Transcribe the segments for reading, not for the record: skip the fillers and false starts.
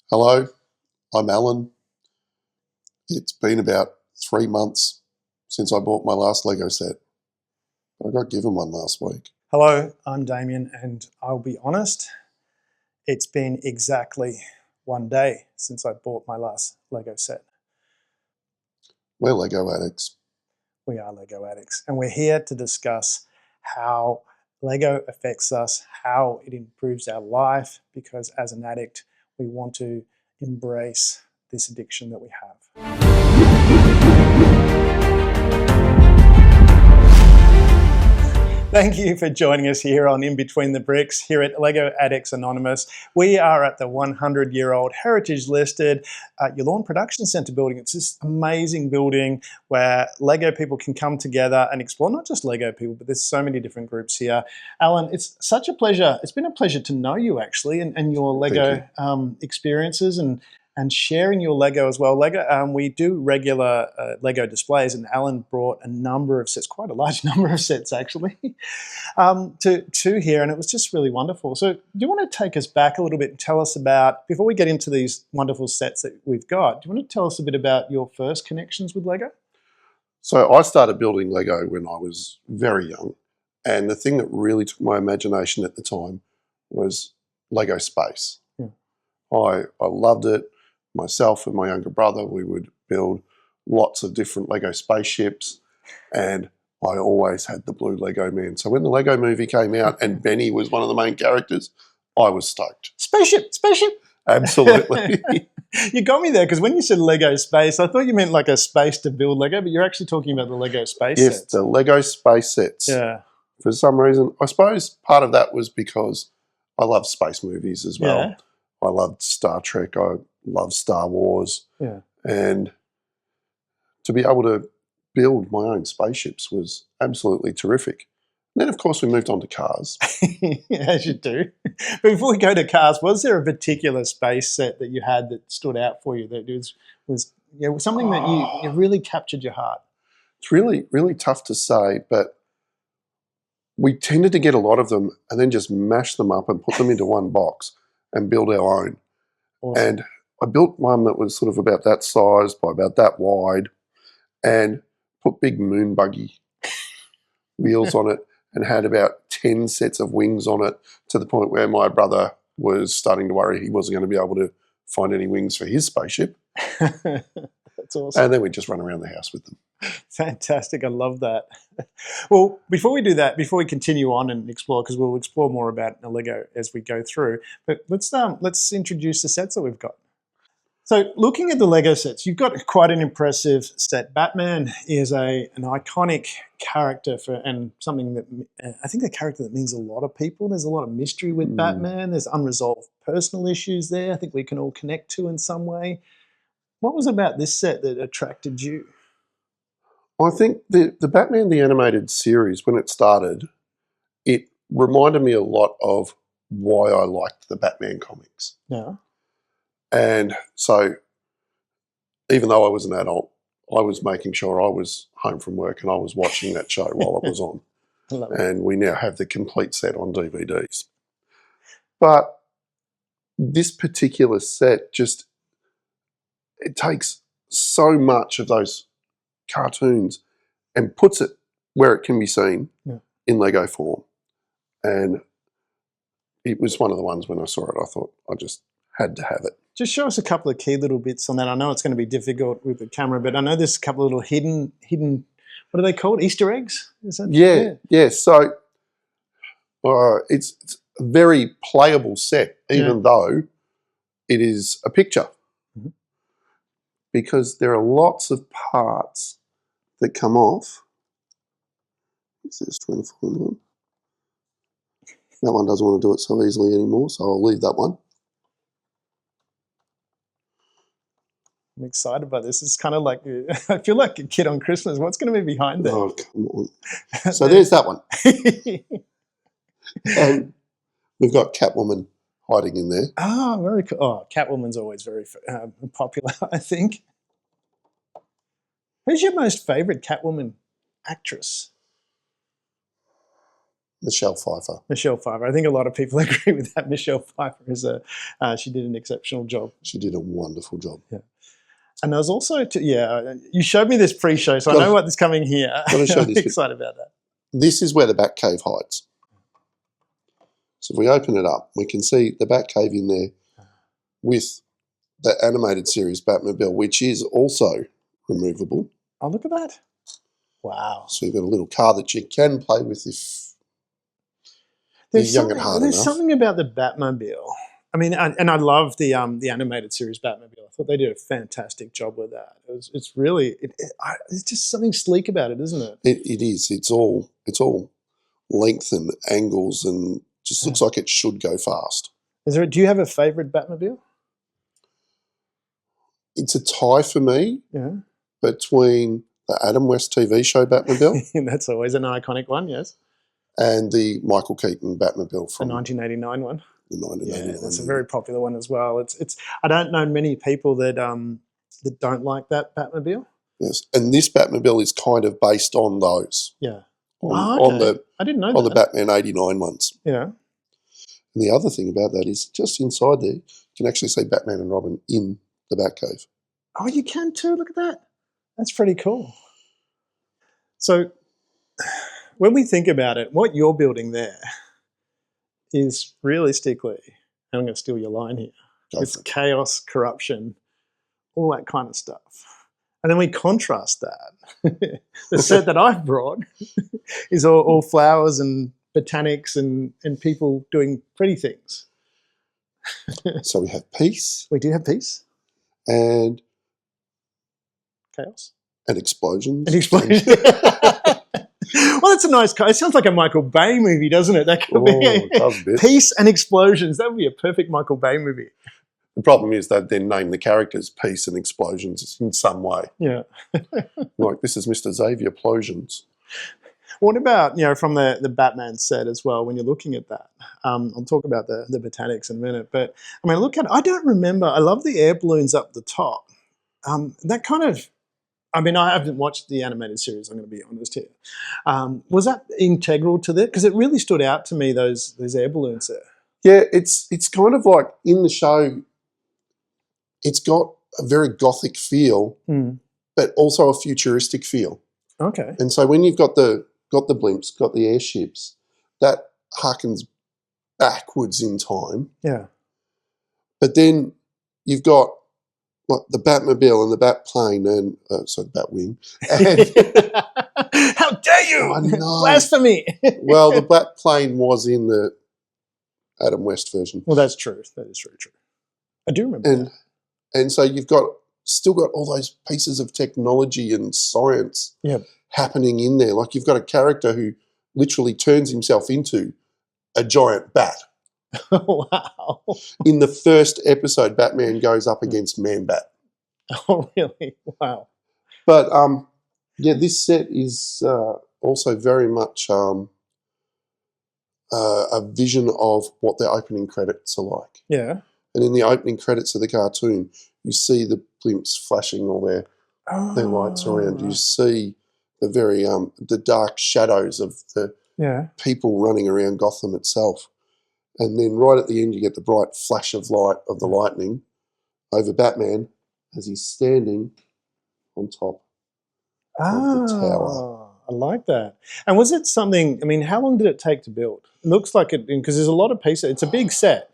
Hello, I'm Allan. It's been about 3 months since I bought my last Lego set. I got given one last week. Hello, I'm Damian, and I'll be honest, it's been exactly 1 day since I bought my last Lego set. We're Lego addicts. We are Lego addicts, and we're here to discuss how Lego affects us, how it improves our life, because as an addict, we want to embrace this addiction that we have. Thank you for joining us here on In Between the Bricks here at Lego Addicts Anonymous. We are at the 100-year-old heritage listed Your Lawn Production Centre building. It's this amazing building where Lego people can come together and explore, not just Lego people, but there's so many different groups here. Allan, it's such a pleasure. It's been a pleasure to know you actually and your Lego experiences and sharing your Lego as well. Lego, we do regular Lego displays, and Allan brought a number of sets, quite a large number of sets actually, to here, and it was just really wonderful. So do you want to take us back a little bit and tell us about, before we get into these wonderful sets that we've got, do you want to tell us a bit about your first connections with Lego? So I started building Lego when I was very young, and the thing that really took my imagination at the time was Lego space. Yeah. I loved it. Myself and my younger brother, we would build lots of different Lego spaceships, and I always had the blue Lego man. So when the Lego movie came out and Benny was one of the main characters, I was stoked. Spaceship! Absolutely. You got me there, because when you said Lego space, I thought you meant like a space to build Lego, but you're actually talking about the Lego space Yes, sets. the Lego space sets. Yeah. For some reason, I suppose part of that was because I love space movies as well. Yeah. I loved Star Trek. I loved Star Wars. Yeah. And to be able to build my own spaceships was absolutely terrific. And then, of course, we moved on to cars. As you do. But before we go to cars, was there a particular space set that you had that stood out for you, that was something that you really captured your heart? It's really, really tough to say, but we tended to get a lot of them and then just mash them up and put them into one box and build our own. Awesome. And I built one that was sort of about that size by about that wide, and put big moon buggy wheels on it, and had about 10 sets of wings on it, to the point where my brother was starting to worry he wasn't going to be able to find any wings for his spaceship. That's awesome. And then we'd just run around the house with them. Fantastic. I love that. Well, before we do that, before we continue on and explore, because we'll explore more about Lego as we go through, but let's introduce the sets that we've got. So looking at the Lego sets, you've got quite an impressive set. Batman is an iconic character and something that I think a character that means a lot of people. There's a lot of mystery with Batman. There's unresolved personal issues there I think we can all connect to in some way. What was about this set that attracted you? I think the Batman the Animated Series, when it started, it reminded me a lot of why I liked the Batman comics. Yeah. And so even though I was an adult, I was making sure I was home from work and I was watching that show while it was on. I love it. And we now have the complete set on DVDs. But this particular set it takes so much of those cartoons and puts it where it can be seen in Lego form. And it was one of the ones when I saw it, I thought I just had to have it. Just show us a couple of key little bits on that. I know it's going to be difficult with the camera, but I know there's a couple of little hidden, what are they called? Easter eggs? Is that? Yeah. So it's a very playable set, even though it is a picture. Mm-hmm. Because there are lots of parts that come off. Is this 24? That one doesn't want to do it so easily anymore, so I'll leave that one. I'm excited by this. It's kind of like, I feel like a kid on Christmas. What's going to be behind there? Oh, come on. So there's that one. And we've got Catwoman hiding in there. Oh, very cool. Oh, Catwoman's always very popular, I think. Who's your most favourite Catwoman actress? Michelle Pfeiffer. Michelle Pfeiffer. I think a lot of people agree with that. Michelle Pfeiffer she did an exceptional job. She did a wonderful job. Yeah. And there was also, you showed me this pre-show, so I know what's coming here. Gotta show I'm this excited about that. This is where the Batcave hides. So if we open it up, we can see the Batcave in there with the animated series Batmobile, which is also removable. Oh, look at that. Wow. So you've got a little car that you can play with if you're young at heart enough. There's something about the Batmobile. I mean, and I love the animated series Batmobile. I thought they did a fantastic job with that. It's really it's just something sleek about it, isn't it? It is. It's all length and angles, and just looks like it should go fast. Do you have a favourite Batmobile? It's a tie for me. Yeah. Between the Adam West TV show Batmobile. That's always an iconic one, yes. And the Michael Keaton Batmobile from the 1989 one. The 1989. Yeah, that's a very popular one as well. It's. I don't know many people that don't like that Batmobile. Yes, and this Batmobile is kind of based on those. Yeah. On the I didn't know on that. the Batman 89 ones. Yeah. And the other thing about that is just inside there, you can actually see Batman and Robin in the Batcave. Oh, you can too. Look at that. That's pretty cool. So when we think about it, what you're building there is realistically, and I'm going to steal your line here, it's chaos, corruption, all that kind of stuff. And then we contrast that. The set that I've brought is all flowers and botanics and people doing pretty things. So we have peace. We do have peace. And chaos. And explosions. And explosions. Well, that's a nice. It sounds like a Michael Bay movie, doesn't it? That could be it does a bit. Peace and explosions. That would be a perfect Michael Bay movie. The problem is they then name the characters Peace and Explosions in some way. Yeah. Like, this is Mr. Xavier Plosions. What about, from the Batman set as well, when you're looking at that? I'll talk about the botanics in a minute. But, I mean, look at it. I don't remember. I love the air balloons up the top. That kind of... I mean, I haven't watched the animated series, I'm going to be honest here. Was that integral to that? Because it really stood out to me, those air balloons there. Yeah, it's kind of like in the show, it's got a very gothic feel, but also a futuristic feel. Okay. And so when you've got the blimps, got the airships, that harkens backwards in time. Yeah. But then you've got the Batmobile and the Batplane and the Batwing. And how dare you! I know. Blasphemy! Well, the Batplane was in the Adam West version. Well, that's true. That is very true. I do remember that. And so you've still got all those pieces of technology and science happening in there. Like, you've got a character who literally turns himself into a giant bat. Wow. In the first episode, Batman goes up against Man-Bat. Oh, really? Wow. But, this set is also very much a vision of what the opening credits are like. Yeah. And in the opening credits of the cartoon, you see the blimps flashing all their lights around. You see the very the dark shadows of the people running around Gotham itself. And then right at the end, you get the bright flash of light of the lightning over Batman as he's standing on top of the tower. I like that. And was it something, I mean, how long did it take to build? It looks like it, because there's a lot of pieces. It's a big set.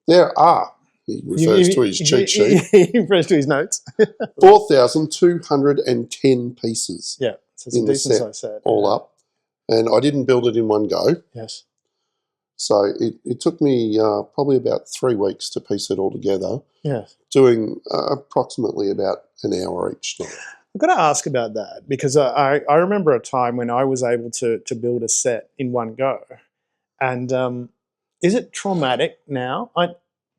There are, he refers to his cheat sheet. He refers to his notes. 4,210 pieces. Yeah, so it's a decent size set. All up. And I didn't build it in one go. Yes. So it took me probably about 3 weeks to piece it all together. Yes. Doing approximately about an hour each night. I've got to ask about that, because I remember a time when I was able to build a set in one go. And is it traumatic now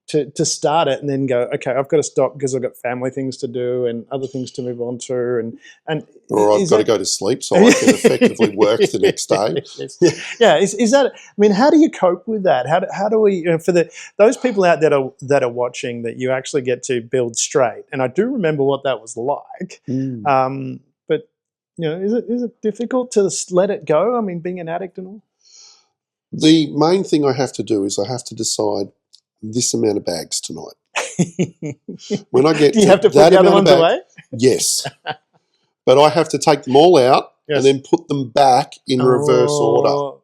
to start it and then go, okay, I've got to stop because I've got family things to do and other things to move on to, and or I've got to go to sleep so I can effectively work the next day. Yeah, is that? I mean, how do you cope with that? How do we, for those people out there that are watching, that you actually get to build straight? And I do remember what that was like. But is it difficult to let it go? I mean, being an addict and all. The main thing I have to do is I have to decide this amount of bags tonight. When I get Do you have to put that the other amount ones of away? yes. But I have to take them all out Yes. and then put them back in reverse order.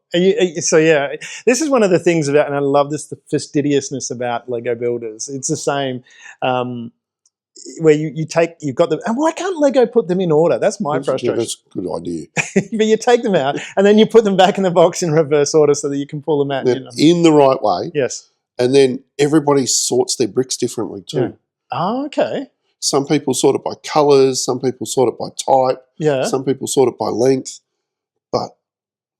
So yeah, this is one of the things about, and I love this, the fastidiousness about Lego builders. It's the same where you've got them, and why can't Lego put them in order? That's my frustration. That's a good idea. But you take them out and then you put them back in the box in reverse order so that you can pull them out. In the right way. Yes. And then everybody sorts their bricks differently too. Yeah. Oh, okay. Some people sort it by colours, some people sort it by type, some people sort it by length, but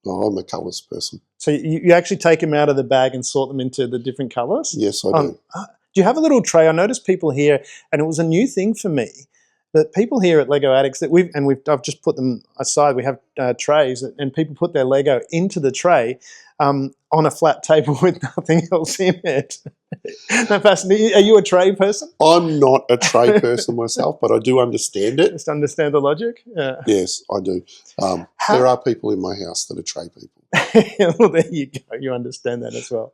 I'm a colours person. So you actually take them out of the bag and sort them into the different colours? Yes, I do. Do you have a little tray? I noticed people here, and it was a new thing for me, that people here at Lego Addicts, I've just put them aside, we have trays, and people put their Lego into the tray on a flat table with nothing else in it. No, fascinating. Are you a tray person? I'm not a tray person myself, but I do understand it. Just understand the logic? Yeah. Yes, I do. There are people in my house that are tray people. Well, there you go. You understand that as well.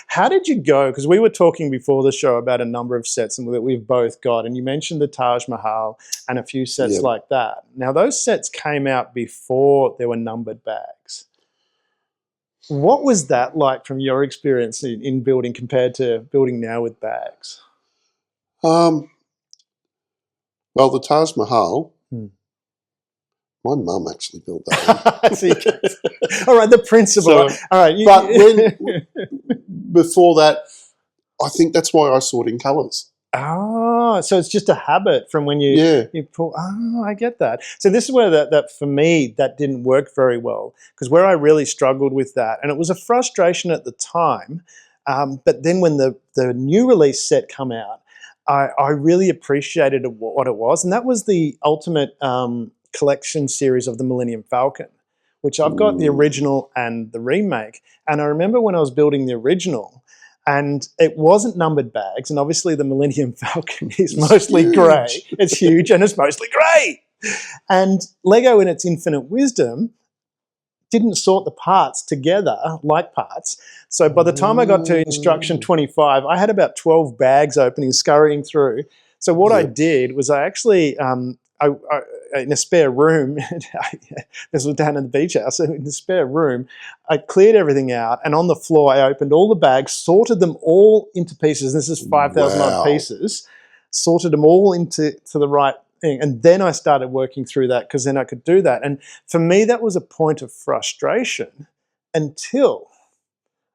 How did you go? Because we were talking before the show about a number of sets that we've both got, and you mentioned the Taj Mahal and a few sets like that. Now, those sets came out before there were numbered bags. What was that like from your experience in building compared to building now with bags? Well, the Taj Mahal, my mum actually built that one. All right, the principle. So, all right. Before that, I think that's why I sort in colours. Oh, so it's just a habit from when you pull. Oh, I get that. So this is where that for me, that didn't work very well, because where I really struggled with that, and it was a frustration at the time, but then when the new release set come out, I really appreciated what it was, and that was the Ultimate Collection series of the Millennium Falcon, which I've got the original and the remake. And I remember when I was building the original, and it wasn't numbered bags, and obviously the Millennium Falcon is mostly grey. It's huge and it's mostly grey. And Lego, in its infinite wisdom, didn't sort the parts together like parts. So by the time I got to instruction 25, I had about 12 bags opening, scurrying through. So what I did was I actually, in a spare room, this was down in the beach house, so in the spare room, I cleared everything out, and on the floor I opened all the bags, sorted them all into pieces. This is 5,000 odd pieces, sorted them all into the right thing, and then I started working through that, because then I could do that. And for me, that was a point of frustration until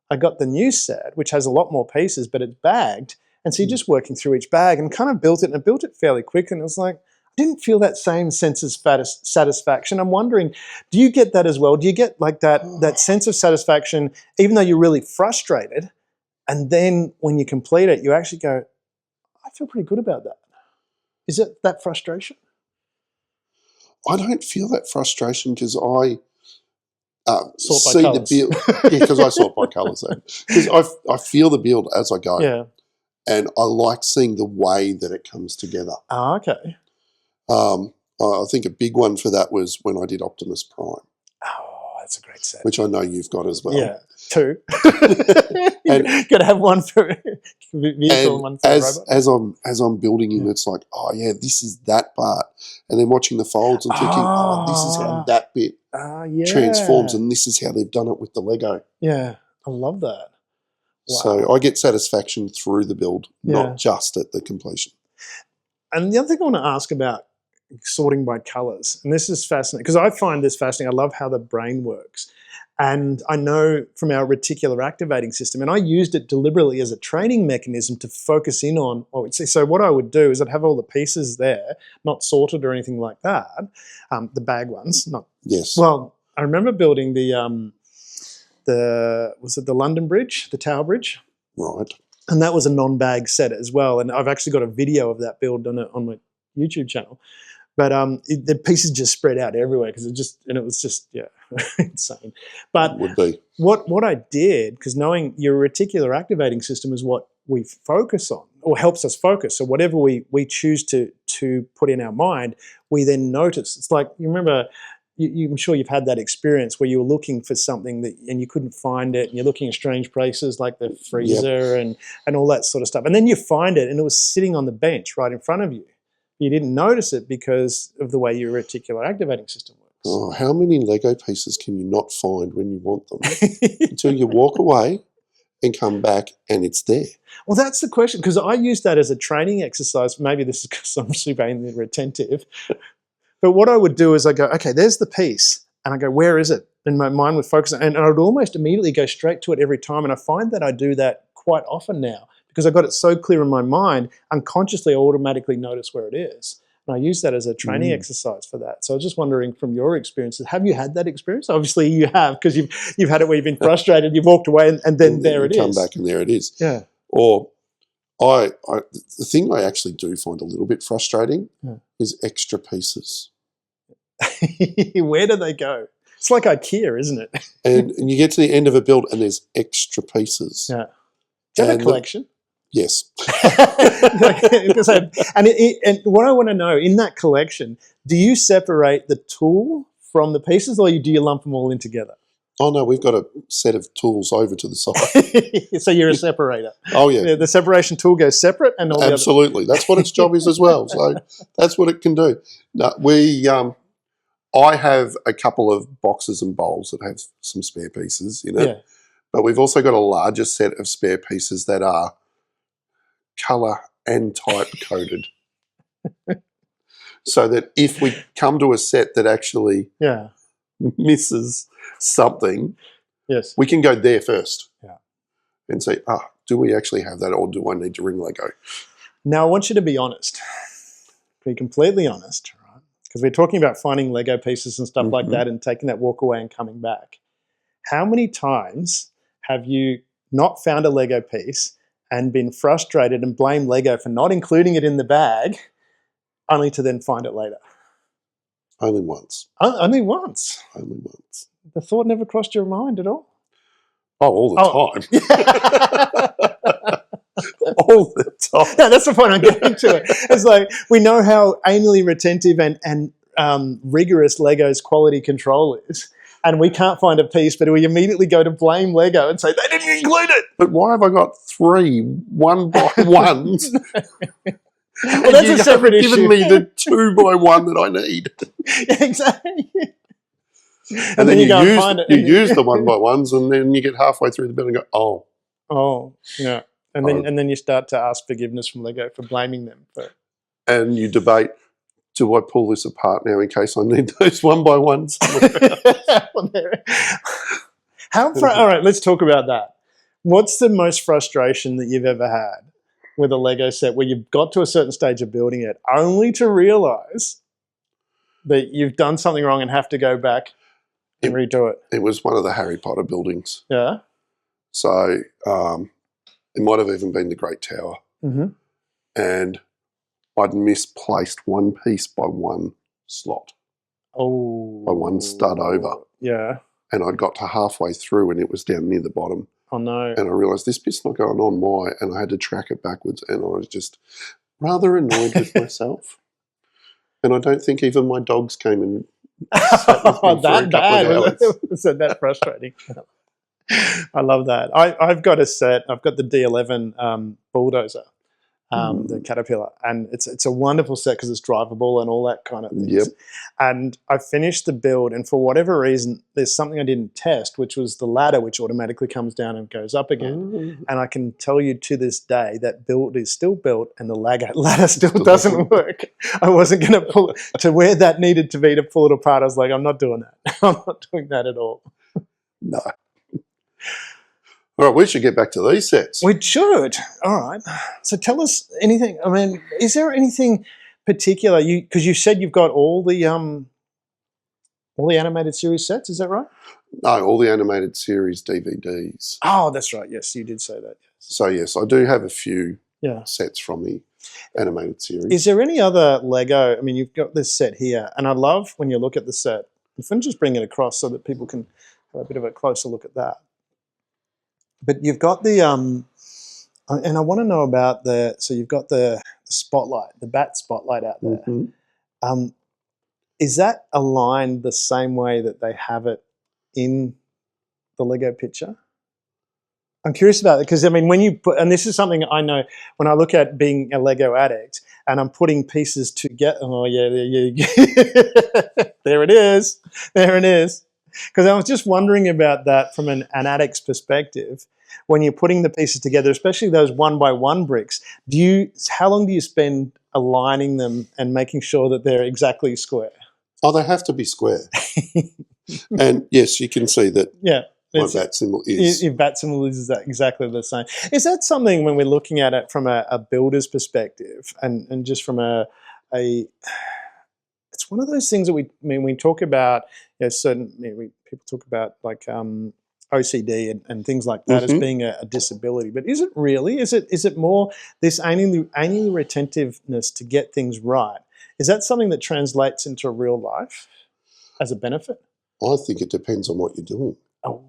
I got the new set, which has a lot more pieces, but it's bagged, and so you're just working through each bag, and kind of built it, and I built it fairly quick, and it was like, I didn't feel that same sense of satisfaction. I'm wondering, do you get that as well? Do you get like that sense of satisfaction, even though you're really frustrated, and then when you complete it, you actually go, I feel pretty good about that. Is it that frustration? I don't feel that frustration, because I sort by colours. the build. Because I sort by colours. Because I feel the build as I go. Yeah. And I like seeing the way that it comes together. Ah, okay. I think a big one for that was when I did Optimus Prime. Oh, that's a great set. Which I know you've got as well. Yeah, 2. And got to have one for vehicle and one for robot. As I'm building him, it's like, oh yeah, this is that part. And then watching the folds and thinking, this is how that bit transforms, and this is how they've done it with the Lego. Yeah, I love that. Wow. So I get satisfaction through the build, not just at the completion. And the other thing I want to ask about sorting by colours, and this is fascinating, because I find this fascinating. I love how the brain works. And I know from our reticular activating system, and I used it deliberately as a training mechanism to focus in on what we'd see. So what I would do is I'd have all the pieces there, not sorted or anything like that, the bag ones. Not Well, I remember building was it the London Bridge, the Tower Bridge? Right. And that was a non-bag set as well. And I've actually got a video of that build on my YouTube channel. But the pieces just spread out everywhere, because it was just insane. But it would be. What I did, because knowing your reticular activating system is what we focus on, or helps us focus. So whatever we choose to put in our mind, we then notice. It's like, you remember I'm sure you've had that experience where you were looking for something and you couldn't find it, and you're looking in strange places like the freezer and all that sort of stuff. And then you find it and it was sitting on the bench right in front of you. You didn't notice it because of the way your reticular activating system works. Oh, how many Lego pieces can you not find when you want them until you walk away and come back and it's there? Well, that's the question, because I use that as a training exercise. Maybe this is because I'm super retentive. But what I would do is I go, okay, there's the piece. And I go, where is it? And my mind would focus. And I would almost immediately go straight to it every time. And I find that I do that quite often now because I've got it so clear in my mind. Unconsciously, I automatically notice where it is. And I use that as a training exercise for that. So I was just wondering, from your experiences, have you had that experience? Obviously you have, because you've had it where you've been frustrated, you've walked away, and then there it is. Come back and there it is. Yeah. Or the thing I actually do find a little bit frustrating is extra pieces. Where do they go? It's like IKEA, isn't it? and you get to the end of a build and there's extra pieces. Yeah. Do you have a collection? Yes. And what I want to know, in that collection, do you separate the tool from the pieces, or do you lump them all in together? Oh, no, we've got a set of tools over to the side. So you're a separator. Oh, yeah. The separation tool goes separate, and all absolutely. That's what its job is as well. So that's what it can do. No, I have a couple of boxes and bowls that have some spare pieces in it, but we've also got a larger set of spare pieces that are colour and type coded. So that if we come to a set that actually misses something, we can go there first and say, do we actually have that, or do I need to ring Lego? Now, I want you to be honest, be completely honest, right? Because we're talking about finding Lego pieces and stuff like that and taking that walk away and coming back. How many times have you not found a Lego piece and been frustrated and blamed Lego for not including it in the bag, only to then find it later? Only once. Only once? Only once. The thought never crossed your mind at all? Oh, all the time. All the time. No, that's the point I'm getting to. It's like, we know how anally retentive and rigorous Lego's quality control is. And we can't find a piece, but we immediately go to blame Lego and say, they didn't include it. But why have I got 3 1x1s? Well, that's a separate issue. Given me the 2x1 that I need. Exactly. And then you use the 1x1s, and then you get halfway through the build and go, oh, yeah. And then you start to ask forgiveness from Lego for blaming them. And you debate, do I pull this apart now in case I need those 1x1s? All right, let's talk about that. What's the most frustration that you've ever had with a Lego set where you've got to a certain stage of building it only to realise that you've done something wrong and have to go back and redo it? It was one of the Harry Potter buildings. Yeah. So it might have even been the Great Tower. And I'd misplaced one piece by one slot. Oh. By one stud over. Yeah. And I'd got to halfway through and it was down near the bottom. Oh, no. And I realised this bit's not going on. Why? And I had to track it backwards, and I was just rather annoyed with myself. And I don't think even my dogs came and sat with me for a couple of hours. Was that frustrating? I love that. I've got a set. I've got the D11 bulldozer, the Caterpillar, and it's a wonderful set because it's drivable and all that kind of things. Yep. And I finished the build, and for whatever reason, there's something I didn't test, which was the ladder, which automatically comes down and goes up again. And I can tell you to this day that build is still built, and the ladder still doesn't work. I wasn't going to pull it to where that needed to be to pull it apart. I was like, I'm not doing that. I'm not doing that at all. No. All right, we should get back to these sets. We should. All right. So tell us anything. I mean, is there anything particular? Because you said you've got all the animated series sets. Is that right? No, all the animated series DVDs. Oh, that's right. Yes, you did say that. Yes. So yes, I do have a few sets from the animated series. Is there any other Lego? I mean, you've got this set here, and I love when you look at the set. If I can just bring it across so that people can have a bit of a closer look at that. But you've got the, and I want to know about so you've got the spotlight, the bat spotlight out there. Is that aligned the same way that they have it in the Lego picture? I'm curious about it because, I mean, when you put, and this is something I know when I look at being a Lego addict and I'm putting pieces together. Oh, yeah, there it is. There it is. Because I was just wondering about that from an addict's perspective. When you're putting the pieces together, especially those 1x1 bricks, how long do you spend aligning them and making sure that they're exactly square? Oh, they have to be square. And yes, you can see that. Yeah. My bat symbol is. Your bat symbol is exactly the same. Is that something when we're looking at it from a builder's perspective and just from it's one of those things that we talk about, people talk about like OCD and things like that as being a disability, but is it really? Is it more this annually retentiveness to get things right? Is that something that translates into real life as a benefit? I think it depends on what you're doing. Oh.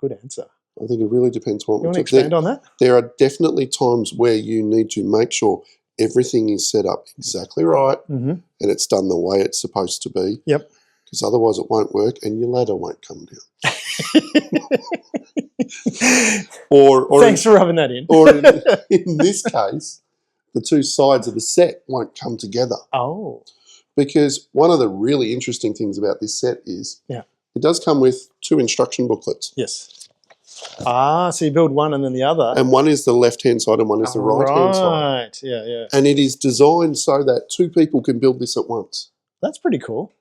Good answer. I think it really depends on what you want to expand on that? There are definitely times where you need to make sure everything is set up exactly right and it's done the way it's supposed to be. Yep. Because otherwise it won't work and your ladder won't come down. or Thanks for rubbing that in. Or in this case, the two sides of the set won't come together. Oh. Because one of the really interesting things about this set is it does come with 2 instruction booklets. Yes. Ah, so you build one and then the other. And one is the left-hand side and one is the right-hand side. Right, yeah. And it is designed so that 2 people can build this at once. That's pretty cool.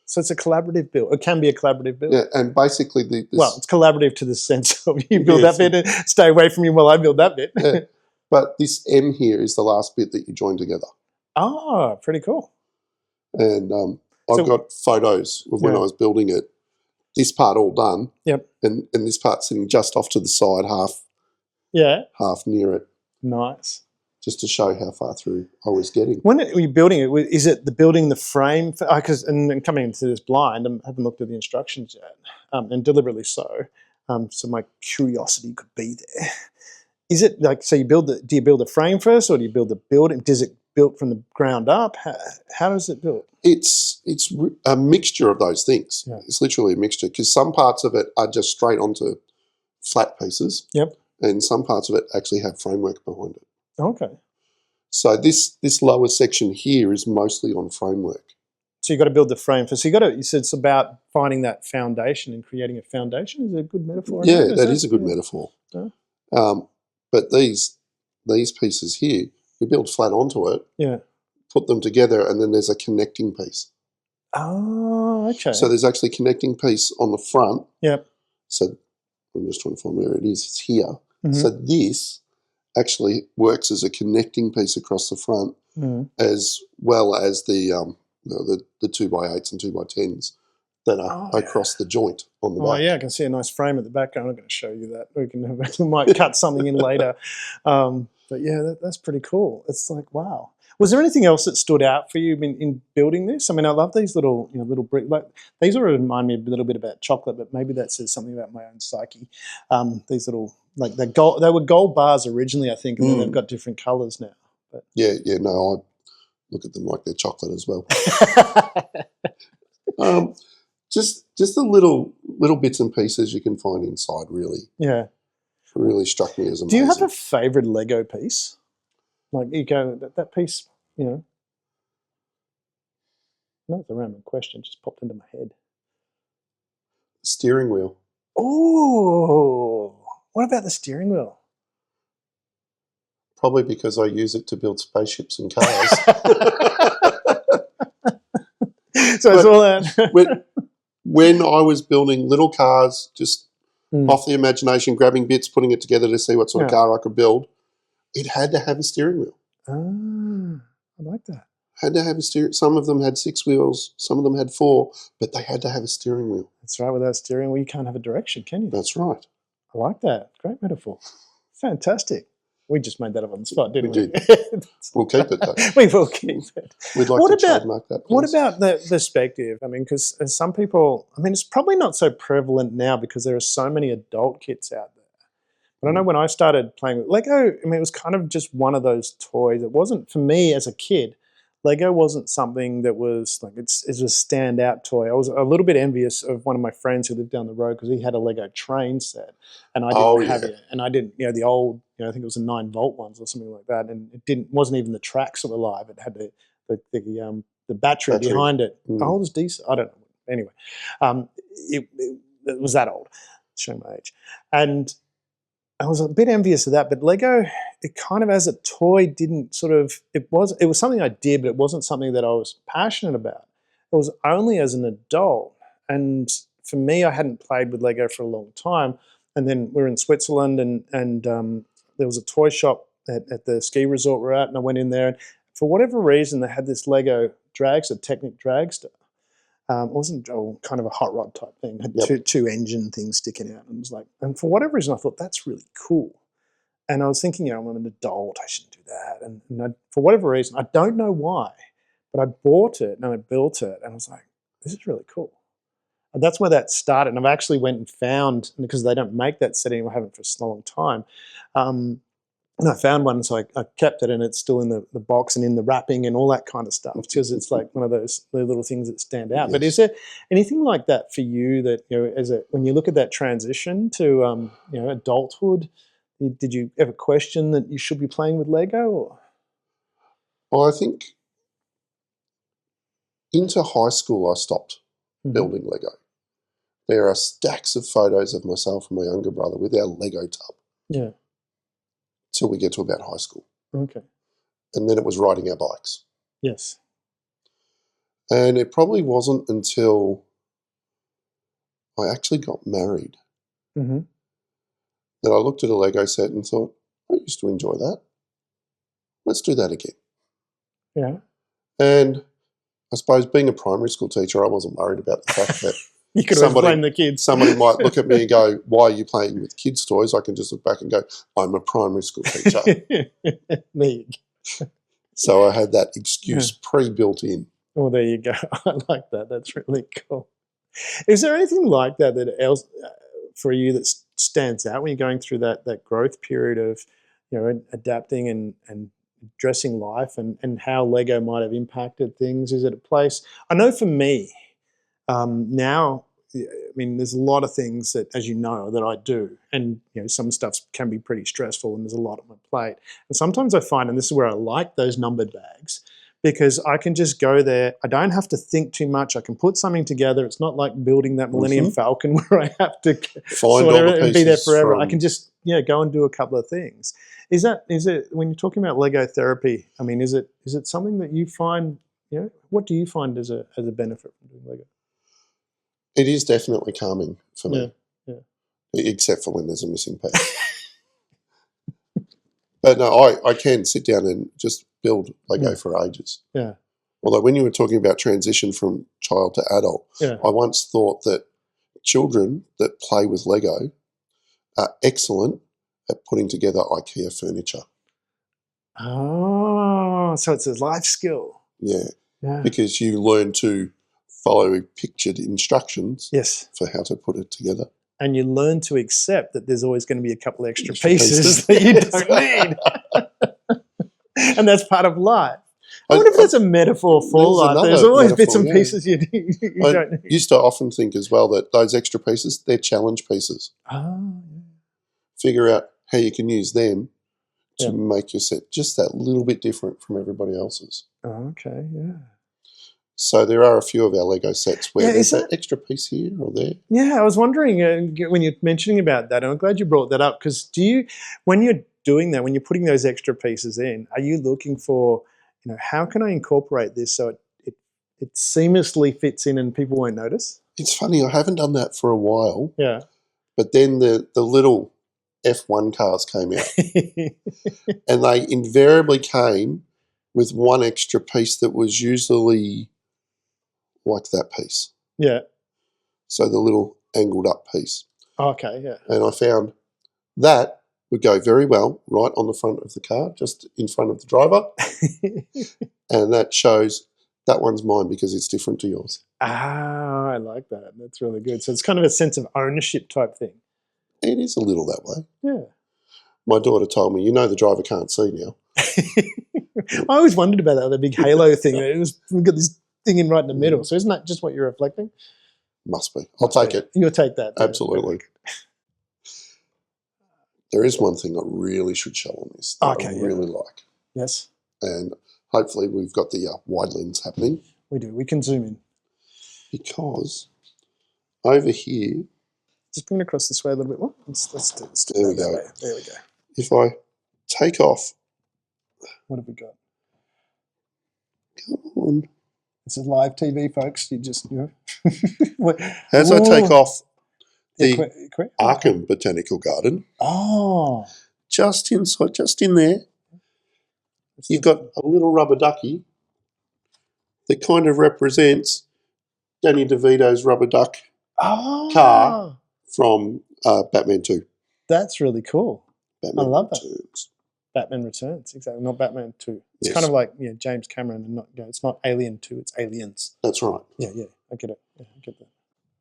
So it's a collaborative build. It can be a collaborative build. Yeah, and basically it's collaborative to the sense of you build that bit and stay away from you while I build that bit. Yeah. But this M here is the last bit that you join together. Oh, pretty cool. And I've got photos of when I was building it. This part all done. Yep. And this part sitting just off to the side, half near it. Nice. Just to show how far through I was getting. When are you building it? Is it building the frame? Because and coming into this blind, I haven't looked at the instructions yet, and deliberately so. So my curiosity could be there. Is it like, so do you build the frame first or do you build the building? Does it built from the ground up? How does it build? It's a mixture of those things. Yeah. It's literally a mixture because some parts of it are just straight onto flat pieces. Yep. And some parts of it actually have framework behind it. Okay. So this lower section here is mostly on framework. So you've got to build the frame first. So you said it's about finding that foundation and creating a foundation. Is it a good metaphor? Yeah, that is a good metaphor. Yeah. But these pieces here, you build flat onto it. Yeah. Put them together, and then there's a connecting piece. Oh, okay. So there's actually a connecting piece on the front. Yep. So I'm just trying to find where it is. It's here. So this actually works as a connecting piece across the front, as well as the 2x8s and 2x10s that are across the joint on the back. Oh yeah, I can see a nice frame at the back. I'm not going to show you that. We might cut something in later. But yeah, that's pretty cool. It's like, wow. Was there anything else that stood out for you in building this? I mean, I love these little brick. Like these sort of remind me a little bit about chocolate, but maybe that says something about my own psyche. These little, like they were gold bars originally, I think, and then they've got different colours now. But yeah, no, I look at them like they're chocolate as well. Just the little bits and pieces you can find inside, really. Yeah. Really struck me as amazing. Do you have a favourite Lego piece? Like you go, that piece, no, it's a random question, just popped into my head. Steering wheel. Oh, what about the steering wheel? Probably because I use it to build spaceships and cars. So it's all that. When I was building little cars, just off the imagination, grabbing bits, putting it together to see what sort of car I could build, it had to have a steering wheel. Ah, I like that. Had to have a steering. Some of them had 6 wheels, some of them had 4, but they had to have a steering wheel. That's right. Without steering wheel, you can't have a direction, can you? That's right. I like that. Great metaphor. Fantastic. We just made that up on the spot, didn't we? We did. We'll keep it, though. We will keep it. We'd like to trademark that. What about the perspective? I mean, because some people, it's probably not so prevalent now because there are so many adult kits out there. But I know when I started playing with Lego, it was kind of just one of those toys. It wasn't, for me as a kid, Lego wasn't something that was like it's a standout toy. I was a little bit envious of one of my friends who lived down the road because he had a Lego train set, and I Oh, didn't have yeah. it. And I didn't, the old, I think it was the 9-volt ones or something like that, and it wasn't even the tracks that were live. It had the battery behind it. Mm. Oh, it was decent. I don't know. Anyway, it was that old. Show my age, and I was a bit envious of that, but Lego, it kind of as a toy didn't sort of, it was something I did, but it wasn't something that I was passionate about. It was only as an adult. And for me, I hadn't played with Lego for a long time. And then we were in Switzerland and there was a toy shop at the ski resort we're at, and I went in there, and for whatever reason, they had this Lego dragster, Technic dragster. It wasn't kind of a hot rod type thing. It had two engine things sticking out, and it was like, and for whatever reason, I thought that's really cool. And I was thinking, I'm an adult, I shouldn't do that. And for whatever reason, I don't know why, but I bought it and I built it, and I was like, this is really cool. And that's where that started. And I've actually went and found, because they don't make that set anymore, I haven't for a long time. And I found one, so I kept it, and it's still in the box and in the wrapping and all that kind of stuff, because it's like one of those little things that stand out. Yes. But is there anything like that for you that, when you look at that transition to, adulthood, did you ever question that you should be playing with Lego? Or? Well, I think into high school I stopped building Lego. There are stacks of photos of myself and my younger brother with our Lego tub. Yeah. Till we get to about high school. Okay. And then it was riding our bikes. Yes. And it probably wasn't until I actually got married that I looked at a Lego set and thought, I used to enjoy that. Let's do that again. Yeah. And I suppose being a primary school teacher, I wasn't worried about the fact that you could blame the kids. Somebody might look at me and go, why are you playing with kids' toys? I can just look back and go, I'm a primary school teacher. So I had that excuse pre-built in. Well, there you go. I like that. That's really cool. Is there anything like that else for you that stands out when you're going through that growth period of, adapting and addressing life, and how Lego might have impacted things? Is it a place? I know for me, now, there's a lot of things that, as you know, that I do, and some stuff can be pretty stressful, and there's a lot on my plate. And sometimes I find, and this is where I like those numbered bags, because I can just go there. I don't have to think too much. I can put something together. It's not like building that Millennium Falcon where I have to find all the pieces and be there forever. I can just go and do a couple of things. Is it when you're talking about Lego therapy? Is it something that you find? What do you find as a benefit from doing Lego? It is definitely calming for me. Yeah. Except for when there's a missing piece. But no, I can sit down and just build Lego for ages. Yeah. Although when you were talking about transition from child to adult, I once thought that children that play with Lego are excellent at putting together IKEA furniture. Oh, so it's a life skill. Yeah. Because you learn to follow pictured instructions for how to put it together. And you learn to accept that there's always going to be a couple extra pieces that you don't need. And that's part of life. I wonder if there's a metaphor for life. There's always bits and pieces you don't need. I used to often think as well that those extra pieces, they're challenge pieces. Oh, Figure out how you can use them to make your set just that little bit different from everybody else's. Oh, okay, yeah. So there are a few of our Lego sets where there's that extra piece here or there. Yeah, I was wondering when you're mentioning about that, and I'm glad you brought that up, because when you're doing that, when you're putting those extra pieces in, are you looking for, how can I incorporate this so it seamlessly fits in and people won't notice? It's funny, I haven't done that for a while. Yeah. But then the little F1 cars came out. And they invariably came with one extra piece that was usually like that piece. Yeah. So the little angled up piece. Okay, yeah. And I found that would go very well right on the front of the car, just in front of the driver. And that shows that one's mine because it's different to yours. Ah, I like that. That's really good. So it's kind of a sense of ownership type thing. It is a little that way. Yeah. My daughter told me, the driver can't see now. I always wondered about that, the big halo thing. We've got this thing in right in the middle. So isn't that just what you're reflecting? Must be. I'll take it. You'll take that. Absolutely. There is one thing I really should show on this that I really like. Yes. And hopefully we've got the wide lens happening. We do. We can zoom in. Because over here... Just bring it across this way a little bit more. Let's do there we that go. way. There we go. If I take off... What have we got? Come on. This is live TV, folks. You just, As I take off the quick. Arkham Botanical Garden, just inside, just in there, you've got a little rubber ducky that kind of represents Danny DeVito's rubber duck car from Batman 2. That's really cool. Batman I love Returns. Batman Returns, exactly. Not Batman 2. It's kind of like James Cameron, and it's not Alien 2, it's Aliens. That's right. Yeah, I get it. Yeah, I get that.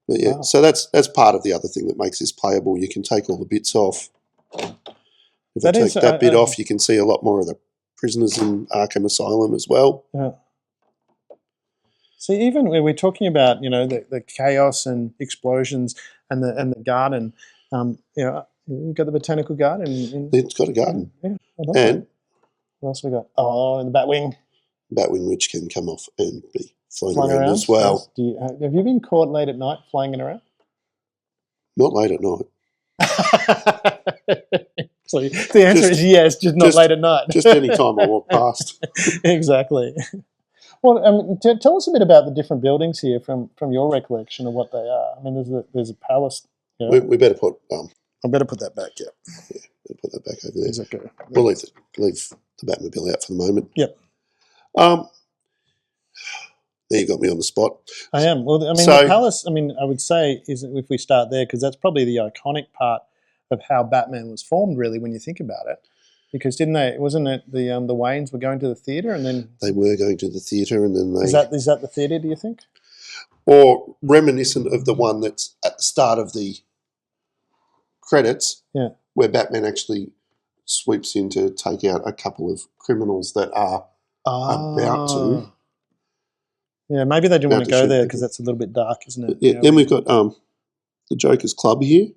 But so that's part of the other thing that makes this playable. You can take all the bits off. If I take that bit off, you can see a lot more of the prisoners in Arkham Asylum as well. Yeah. See, even when we're talking about the chaos and explosions and the garden, you've got the Botanical Garden. It's got a garden. Yeah, I love and that. What else we got? Oh, and the Batwing. Batwing, which can come off and be flying around as well. well. Have you been caught late at night flying it around? Not late at night. So the answer is yes, just not late at night. Just any time I walk past. Exactly. Well, tell us a bit about the different buildings here from your recollection of what they are. I mean, there's a palace. We better put... I better put that back, Yeah, better put that back over there. Okay. We'll leave the Batmobile out for the moment. Yep. There you got me on the spot. I am. Well, I mean, the palace, I would say, is if we start there, because that's probably the iconic part of how Batman was formed, really, when you think about it. Because wasn't it the Waynes were going to the theatre and then... They were going to the theatre and then they... Is that the theatre, do you think? Or reminiscent of the one that's at the start of the credits, where Batman actually sweeps in to take out a couple of criminals that are about to. Yeah, maybe they didn't want to go there because that's a little bit dark, isn't it? Yeah. Then we've got the Joker's Club here.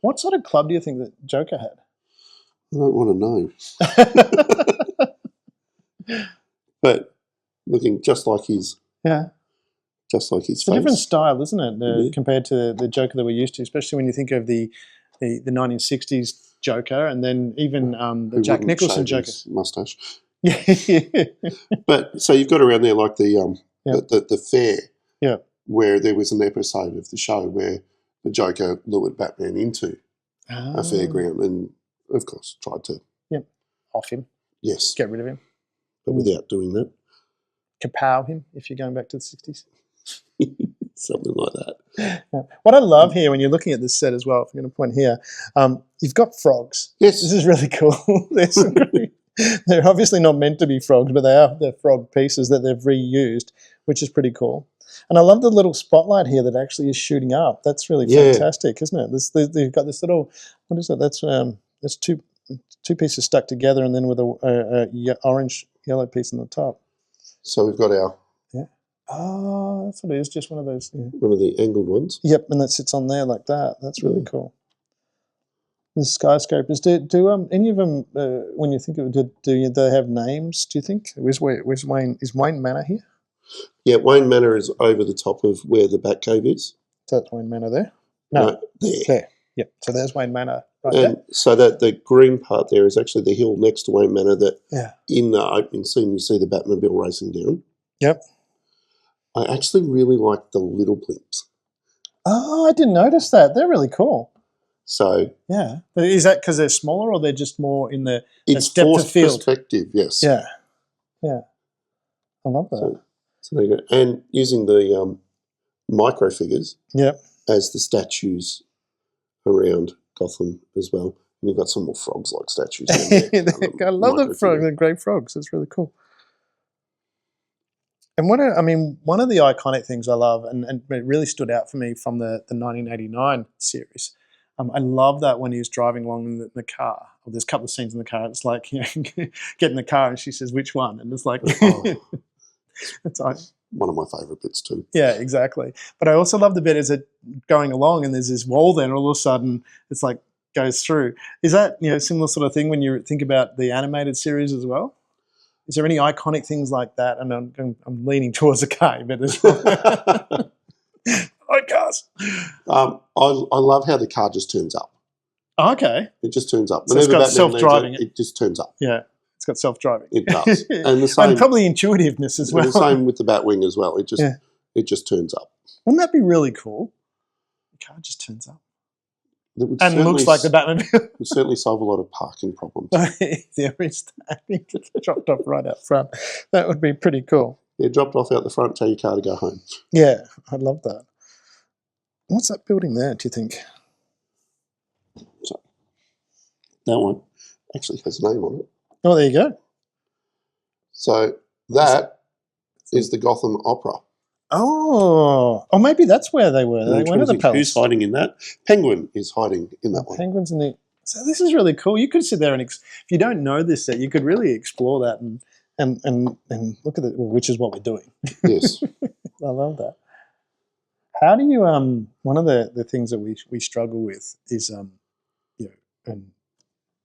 What sort of club do you think that Joker had? I don't want to know. But looking just like his. Yeah. Just like his it's face. A different style, isn't it, compared to the Joker that we're used to, especially when you think of the 1960s Joker and then even the Jack Nicholson Joker. Mustache. Yeah. But so you've got around there like the fair, where there was an episode of the show where the Joker lured Batman into a fairground and, of course, tried to off him. Yes, get rid of him, but without doing that, kapow him. If you're going back to the 60s. Something like that. Yeah. What I love here when you're looking at this set as well, if I'm going to point here, you've got frogs. Yes. This is really cool. They're obviously not meant to be frogs, but they're frog pieces that they've reused, which is pretty cool. And I love the little spotlight here that actually is shooting up. That's really fantastic, isn't it? They've got this little, what is it? That's two pieces stuck together and then with a orange, yellow piece on the top. So we've got our... Oh, that's what it is, just one of those. Yeah. One of the angled ones. Yep, and that sits on there like that. That's really cool. The skyscrapers, do any of them, when you think of it, do they have names, do you think? Is Wayne Manor here? Yeah, Wayne Manor is over the top of where the Batcave is. So that's Wayne Manor there? No, there. Yep, so there's Wayne Manor right there. So that the green part there is actually the hill next to Wayne Manor that in the opening scene you see the Batmobile racing down. Yep. I actually really like the little blimps. Oh, I didn't notice that. They're really cool. So yeah, is that because they're smaller or they're just more in the it's depth forced of field? Perspective, yes. Yeah, I love that. So there you go. And using the micro figures, as the statues around Gotham as well. And you've got some more frogs-like statues. Down there. I love the frogs. They're great frogs. It's really cool. And one of the iconic things I love, and it really stood out for me from the 1989 series, I love that when he was driving along in the car. I there's a couple of scenes in the car. It's like, you know, get in the car and she says, which one? And it's like, it's like, one of my favourite bits too. yeah, exactly. But I also love the bit as it going along and there's this wall there and all of a sudden it's like goes through. Is that, you know, similar sort of thing when you think about the animated series as well? Is there any iconic things like that? And I'm leaning towards a car, but there's like cars. I love how the car just turns up. Oh, okay. It just turns up. So it's got self-driving. It just turns up. Yeah, it's got self-driving. It does. And the same, and probably intuitiveness as well. The same with the Batwing as well. It just turns up. Wouldn't that be really cool? The car just turns up. And looks like the Batmobile. Would certainly solve a lot of parking problems. There is that. It gets dropped off right out front. That would be pretty cool. Yeah, dropped off out the front, tell your car to go home. Yeah, I'd love that. What's that building there, do you think? So, that one actually has a name on it. Oh, there you go. So that is the Gotham Opera. Oh, maybe that's where they were. They went to the palace. Who's hiding in that? Penguin is hiding in that one. Penguin's in the... So this is really cool. You could sit there and... if you don't know this set, you could really explore that and look at it, which is what we're doing. Yes. I love that. How do you... one of the things that we struggle with is,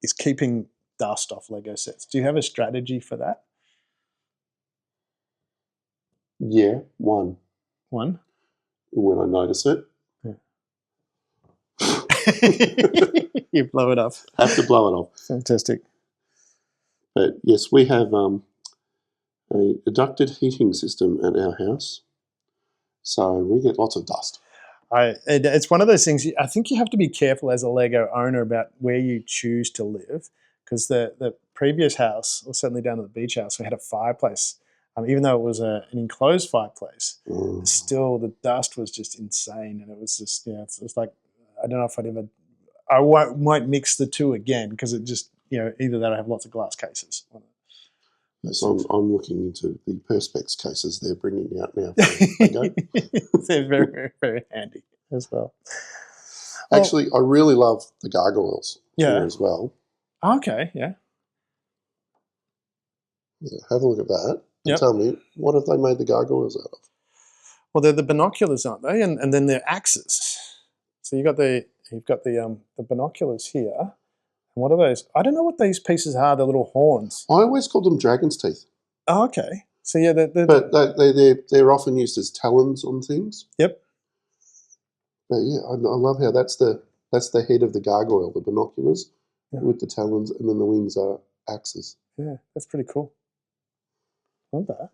is keeping dust off Lego sets. Do you have a strategy for that? Yeah, one. One? When I notice it. Yeah. You blow it off. Have to blow it off. Fantastic. But yes, we have a ducted heating system at our house. So we get lots of dust. It's one of those things, I think you have to be careful as a Lego owner about where you choose to live, because the previous house, or certainly down at the beach house, we had a fireplace. Even though it was an enclosed fireplace, still the dust was just insane, and it was just, it was like, I don't know if I might mix the two again, because it just, either that or I have lots of glass cases. So I'm looking into the Perspex cases they're bringing out now. They're very, very, very handy as well. Actually, I really love the gargoyles here as well. Okay, yeah. Have a look at that. And tell me, what have they made the gargoyles out of? Well, they're the binoculars, aren't they? And then they're axes. So you've got the binoculars here. And what are those? I don't know what these pieces are. The little horns. I always called them dragon's teeth. Oh, okay. So yeah, but they're often used as talons on things. Yep. But yeah, I love how that's the head of the gargoyle, the binoculars, with the talons, and then the wings are axes. Yeah, that's pretty cool. Love that.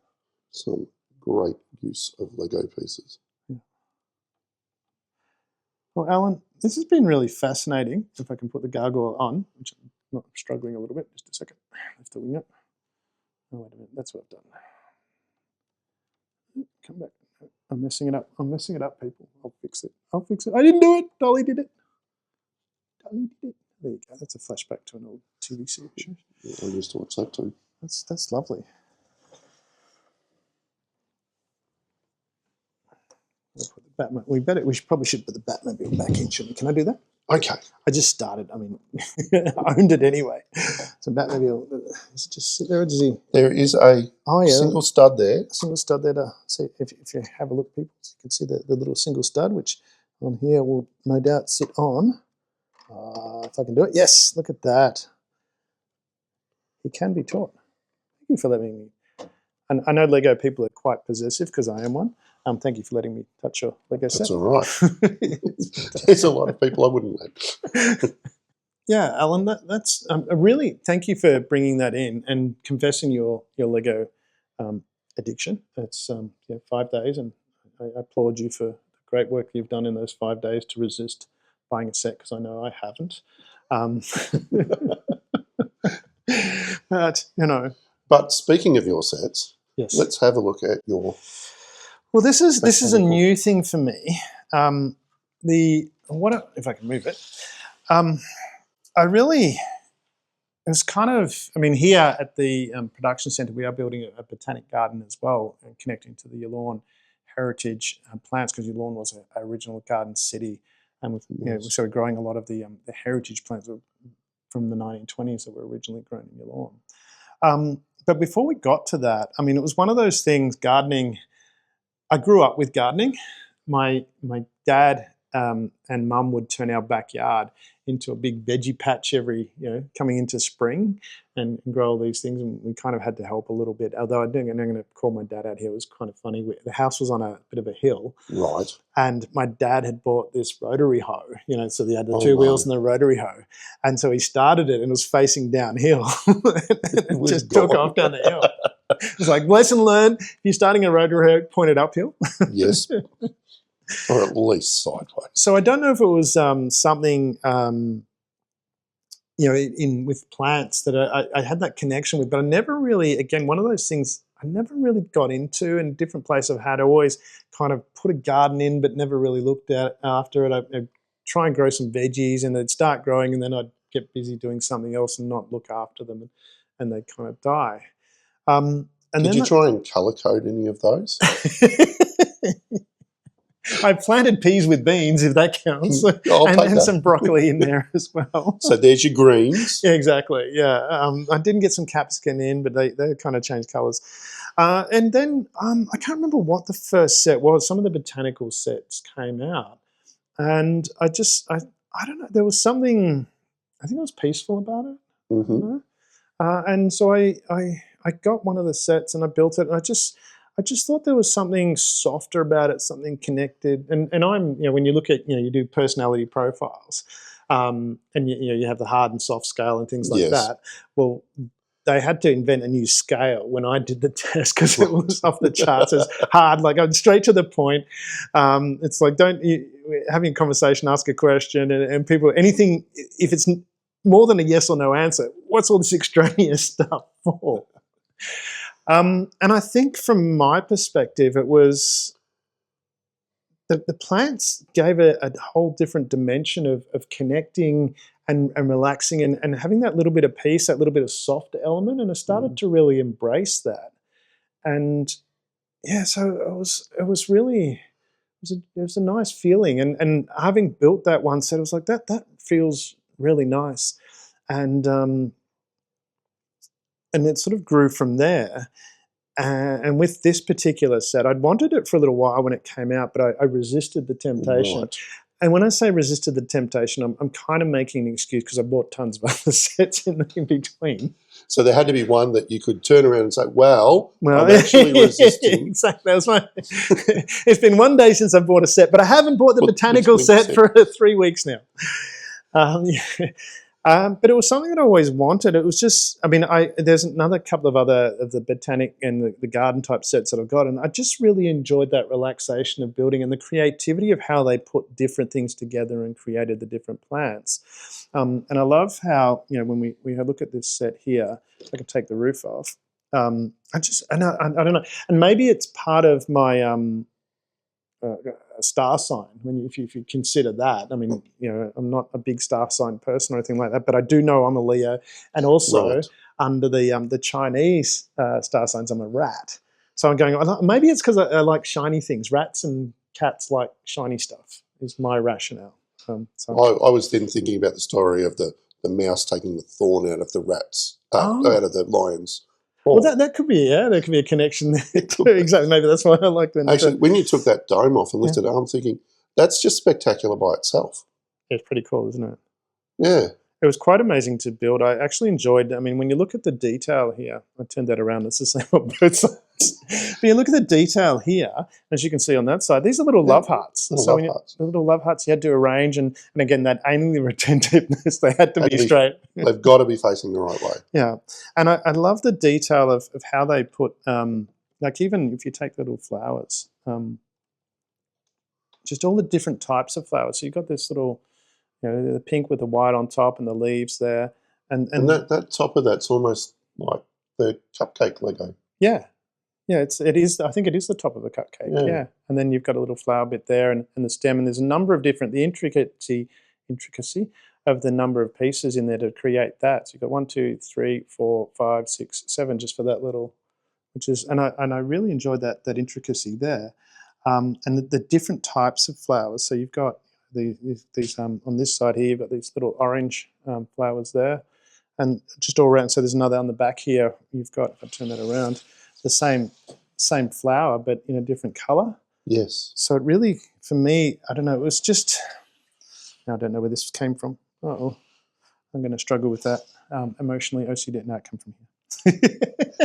Some great use of Lego pieces. Yeah. Well, Alan, this has been really fascinating. If I can put the gargoyle on, which I'm struggling a little bit. Just a second. Lift the wing up. Oh, wait a minute. That's what I've done. Come back. I'm messing it up. I'm messing it up, people. I'll fix it. I didn't do it. Dolly did it. Dolly did it. There you go. That's a flashback to an old TV series. Yeah, I used to watch that too. That's lovely. Put the Batman. We probably should put the Batmobile back in, shouldn't we? Can I do that? Okay. I just started. I mean, I owned it anyway. So Batmobile, does it just sit there, or does he? There is a single stud there. Single stud there to see if you have a look, people. So you can see the little single stud, which on here will no doubt sit on. If I can do it. Yes, look at that. He can be taught. Thank you for letting me. And I know Lego people are quite possessive because I am one. Thank you for letting me touch your Lego set. That's all right. There's a lot of people I wouldn't let. Yeah, Alan, that's really thank you for bringing that in and confessing your Lego addiction. It's 5 days, and I applaud you for the great work you've done in those 5 days to resist buying a set, because I know I haven't. But speaking of your sets, yes, let's have a look at your. Well, this is a new thing for me. If I can move it, it's kind of, here at the production centre, we are building a botanic garden as well, and connecting to the Allan heritage plants, because Allan was an original garden city, and so we're growing a lot of the heritage plants. from the 1920s that were originally grown in your lawn. But before we got to that, I mean, it was one of those things, gardening. I grew up with gardening. My dad and mum would turn our backyard into a big veggie patch every, coming into spring and grow all these things. And we kind of had to help a little bit. Although I'm going to call my dad out here. It was kind of funny. The house was on a bit of a hill. Right. And my dad had bought this rotary hoe, so they had the two wheels and the rotary hoe. And so he started it and it was facing downhill. It just took off down the hill. It's like, lesson learned, if you're starting a rotary hoe, point it uphill. Yes. Or at least sideways. So I don't know if it was something, with plants that I had that connection with, but I never really, again, one of those things I never really got into. In different places I've had, I always kind of put a garden in, but never really looked at after it. I'd try and grow some veggies and they'd start growing and then I'd get busy doing something else and not look after them and they'd kind of die. And Did you try and colour code any of those? I planted peas with beans, if that counts, and some broccoli in there as well. So there's your greens. Yeah, exactly. Yeah, I didn't get some capsicum in, but they kind of changed colours. And then I can't remember what the first set was. Some of the botanical sets came out, and I don't know. There was something. I think it was peaceful about it. Mm-hmm. And so I got one of the sets and I built it. And I just thought there was something softer about it, something connected. And I'm, when you look at, you do personality profiles, and you have the hard and soft scale and things like that. Well, they had to invent a new scale when I did the test because it was off the charts as hard. Like, I'm straight to the point. It's like, having a conversation, ask a question, and people, anything, if it's more than a yes or no answer, what's all this extraneous stuff for? And I think from my perspective, it was the plants gave a whole different dimension of connecting and relaxing and having that little bit of peace, that little bit of soft element. And I started to really embrace that. And yeah, so it was a nice feeling. And having built that one set, I was like, that feels really nice. And it sort of grew from there. And with this particular set, I'd wanted it for a little while when it came out, but I resisted the temptation. Right. And when I say resisted the temptation, I'm kind of making an excuse because I bought tons of other sets in between. So there had to be one that you could turn around and say, well I'm actually resisting. Exactly. That's right. It's been one day since I've bought a set, but I haven't bought the botanical set for 3 weeks now. But it was something that I always wanted. It was just, there's another couple of the botanic and the garden type sets that I've got, and I just really enjoyed that relaxation of building and the creativity of how they put different things together and created the different plants. And I love how, when we look at this set here, I can take the roof off. I don't know, and maybe it's part of my star sign. If you consider that, I'm not a big star sign person or anything like that, but I do know I'm a Leo, and also under the Chinese star signs, I'm a rat. So I'm going, maybe it's because I like shiny things. Rats and cats like shiny stuff. Is my rationale. I was then thinking about the story of the mouse taking the thorn out of the rats, out of the lions. Well, that could be, there could be a connection there too. Exactly. Maybe that's why I like that. Actually, when you took that dome off and lifted it up, I'm thinking, that's just spectacular by itself. It's pretty cool, isn't it? Yeah. It was quite amazing to build. I actually enjoyed, when you look at the detail here, I turned that around, it's the same on both sides. But you look at the detail here, as you can see on that side, these are little love hearts. The little love hearts you had to arrange, and again, that anally retentiveness, they had to be straight. They've got to be facing the right way. Yeah. And I love the detail of how they put, like even if you take little flowers, just all the different types of flowers. So you've got this little, the pink with the white on top and the leaves there. And that top of that's almost like the cupcake Lego. Yeah. Yeah, it is. I think it is the top of the cupcake. Yeah. And then you've got a little flower bit there and the stem. And there's a number of different, the intricacy of the number of pieces in there to create that. So you've got 1, 2, 3, 4, 5, 6, 7 just for that little, which is, and I really enjoyed that intricacy there. And the different types of flowers. So you've got these on this side here, you've got these little orange flowers there, and just all around. So there's another on the back here. You've got, if I turn that around, the same flower, but in a different colour. Yes. So it really, for me, I don't know, it was just, I don't know where this came from. Uh-oh, I'm going to struggle with that emotionally. OCD, no, it came from here.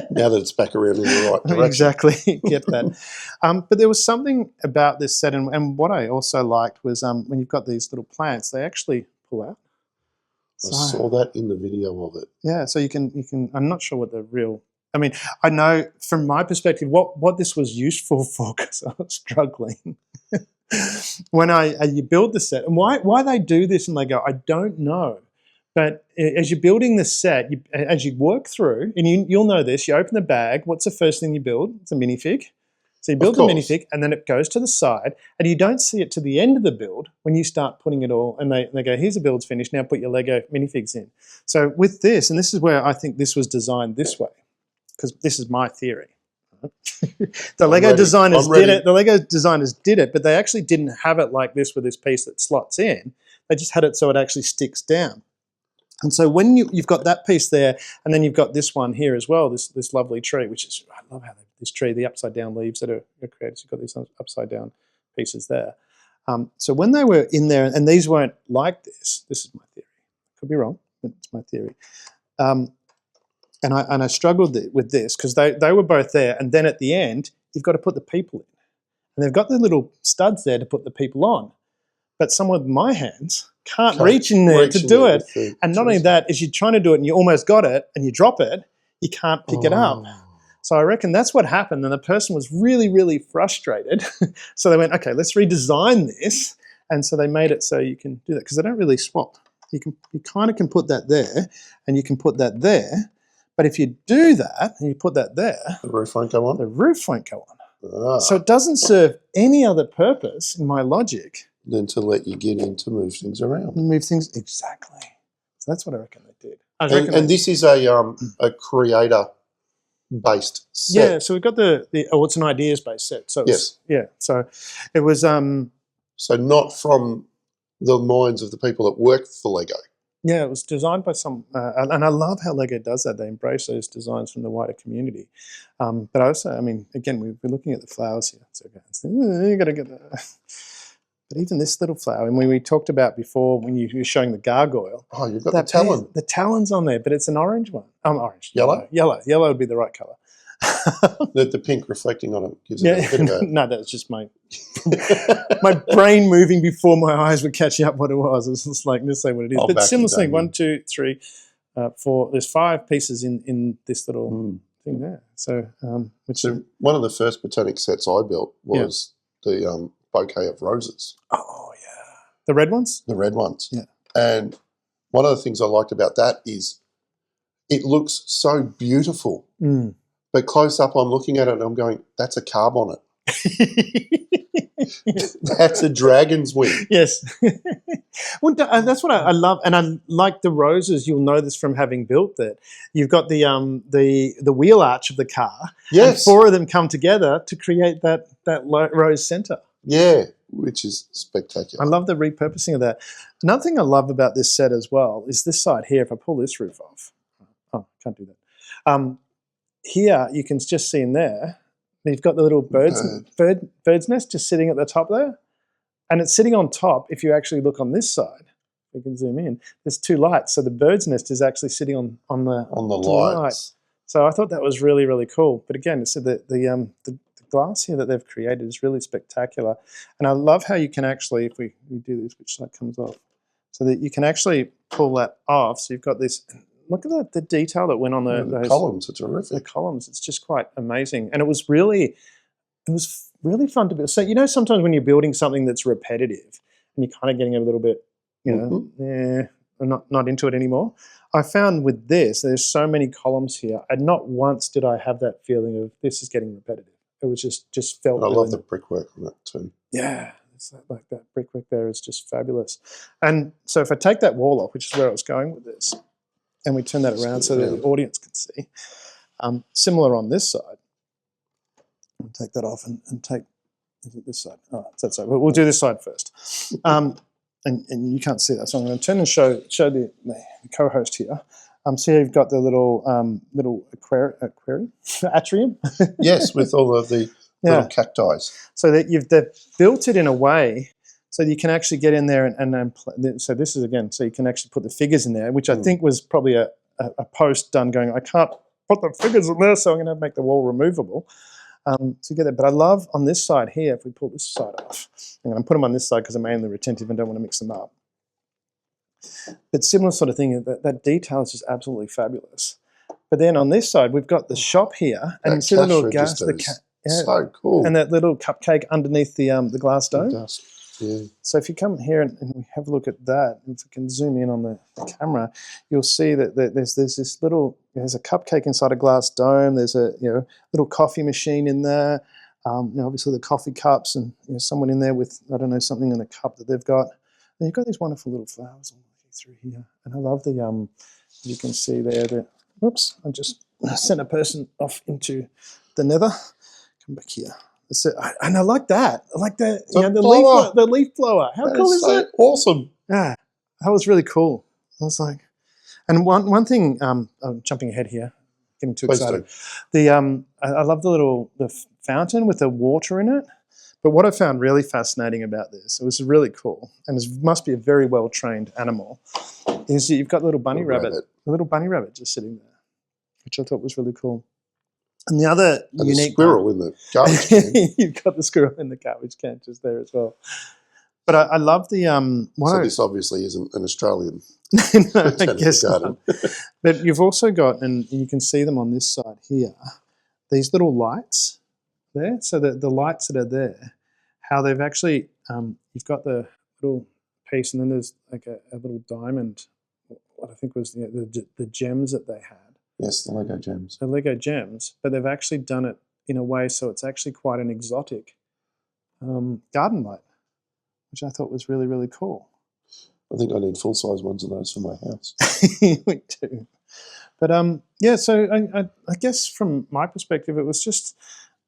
Now that it's back around in the right direction. Exactly, get that. But there was something about this set, and what I also liked was when you've got these little plants, they actually pull out. I saw that in the video of it. Yeah, so you can. I'm not sure what the real. I mean, I know from my perspective what this was useful for, because I was struggling when you build the set, and why they do this and they go, I don't know. But as you're building the set, as you work through, and you'll know this, you open the bag, what's the first thing you build? It's a minifig. So you build the minifig, and then it goes to the side, and you don't see it to the end of the build when you start putting it all, and they go, here's the build's finished, now put your Lego minifigs in. So with this, and this is where I think this was designed this way, because this is my theory. The Lego designers did it. The Lego designers did it, but they actually didn't have it like this with this piece that slots in. They just had it so it actually sticks down. And so when you've got that piece there, and then you've got this one here as well, this lovely tree, which is, I love how this tree, the upside down leaves that are created. So you've got these upside down pieces there. So when they were in there, and these weren't like this is my theory. Could be wrong, but it's my theory. And I struggled with this because they were both there, and then at the end, you've got to put the people in. And they've got the little studs there to put the people on. But someone with my hands can't reach in there to do it. And not only that, is you're trying to do it and you almost got it and you drop it, you can't pick it up. So I reckon that's what happened. And the person was really, really frustrated. So they went, okay, let's redesign this. And so they made it so you can do that, because they don't really swap. You kind of can put that there and you can put that there. But if you do that and you put that there, the roof won't go on? The roof won't go on. So it doesn't serve any other purpose in my logic than to let you get in to move things around. Move things, exactly. So that's what I reckon they did. And this is a creator-based set. Yeah, so we've got it's an ideas-based set. So yes. Yeah, so it was... so not from the minds of the people that work for Lego. Yeah, it was designed by some... and I love how Lego does that. They embrace those designs from the wider community. But also, I mean, again, we're looking at the flowers here. So you got to get that... But even this little flower, and when we talked about before, when you were showing the gargoyle. Oh, you've got the talon. The talon's on there, but it's an orange one. Orange. Yellow? Yellow would be the right colour. The pink reflecting on it gives it a bit of a... No, that's just my brain moving before my eyes were catching up what it was. It's just like, let's say what it is. But similar thing, 1, 2, 3, 4. There's 5 pieces in this little thing there. So, one of the first botanic sets I built was the... bouquet of roses. Oh, yeah. The red ones? The red ones. Yeah. And one of the things I liked about that is it looks so beautiful. But close up, I'm looking at it and I'm going, that's a carb on it. That's a dragon's wing. Yes. Well, that's what I love. And I like the roses. You'll know this from having built that. You've got the wheel arch of the car. Yes. And 4 of them come together to create that rose centre. Yeah, which is spectacular. I love the repurposing of that. Another thing I love about this set as well is this side here. If I pull this roof off, can't do that. Here you can just see in there, you've got the little bird's nest just sitting at the top there, and it's sitting on top. If you actually look on this side, we can zoom in. There's 2 lights, so the bird's nest is actually sitting on the lights. Light. So I thought that was really, really cool. But again, so the glass here that they've created is really spectacular. And I love how you can actually, if we do this, which side comes off, so that you can actually pull that off. So you've got this, look at the detail that went on those columns. It's terrific. The columns, it's just quite amazing. And it was really fun to build. So, you know, sometimes when you're building something that's repetitive and you're kind of getting a little bit, I'm not into it anymore. I found with this, there's so many columns here, and not once did I have that feeling of this is getting repetitive. It was just felt. I love the brickwork on that too. Yeah, it's like that brickwork there is just fabulous. And so if I take that wall off, which is where I was going with this, and we turn that around so that the audience can see, similar on this side. I'll take that off and take this side. Oh, it's that side. We'll do this side first. and you can't see that, so I'm going to turn and show the co-host here. So here you've got the little aquarium atrium. Yes, with all of the little cacti. So that they've built it in a way so you can actually get in there and so this is again, so you can actually put the figures in there, which I think was probably a post done going, I can't put the figures in there, so I'm going to make the wall removable to get it. But I love on this side here, if we pull this side off, I'm going to put them on this side because I'm mainly retentive and don't want to mix them up. But similar sort of thing, that detail is just absolutely fabulous. But then on this side, we've got the shop here, and you see the little gas, so cool, and that little cupcake underneath the glass dome. Yeah. So if you come here and we have a look at that, if we can zoom in on the camera, you'll see that there's this little, there's a cupcake inside a glass dome. There's a little coffee machine in there. Obviously the coffee cups, and someone in there with, I don't know, something in a cup that they've got. And you've got these wonderful little flowers all through here. And I love the you can see there that, whoops, I just sent a person off into the nether. Come back here. And I like that. I like the leaf blower. How cool is that? Awesome. Yeah, that was really cool. I was like, and one thing. I'm jumping ahead here, getting too excited. I love the fountain with the water in it. But what I found really fascinating about this, it was really cool, and it must be a very well trained animal, is that you've got a little bunny rabbit just sitting there, which I thought was really cool. And the other unique squirrel in the garbage can. You've got the squirrel in the garbage can just there as well. But I love the so this obviously isn't an Australian. No, I guess not. But you've also got, and you can see them on this side here, these little lights there. So the lights that are there, how they've actually you've got the little piece, and then there's like a little diamond. What I think was the gems that they had. Yes, the Lego gems. The Lego gems, but they've actually done it in a way so it's actually quite an exotic garden light, which I thought was really, really cool. I think I need full-size ones of those for my house. We do. But so I guess from my perspective, it was just,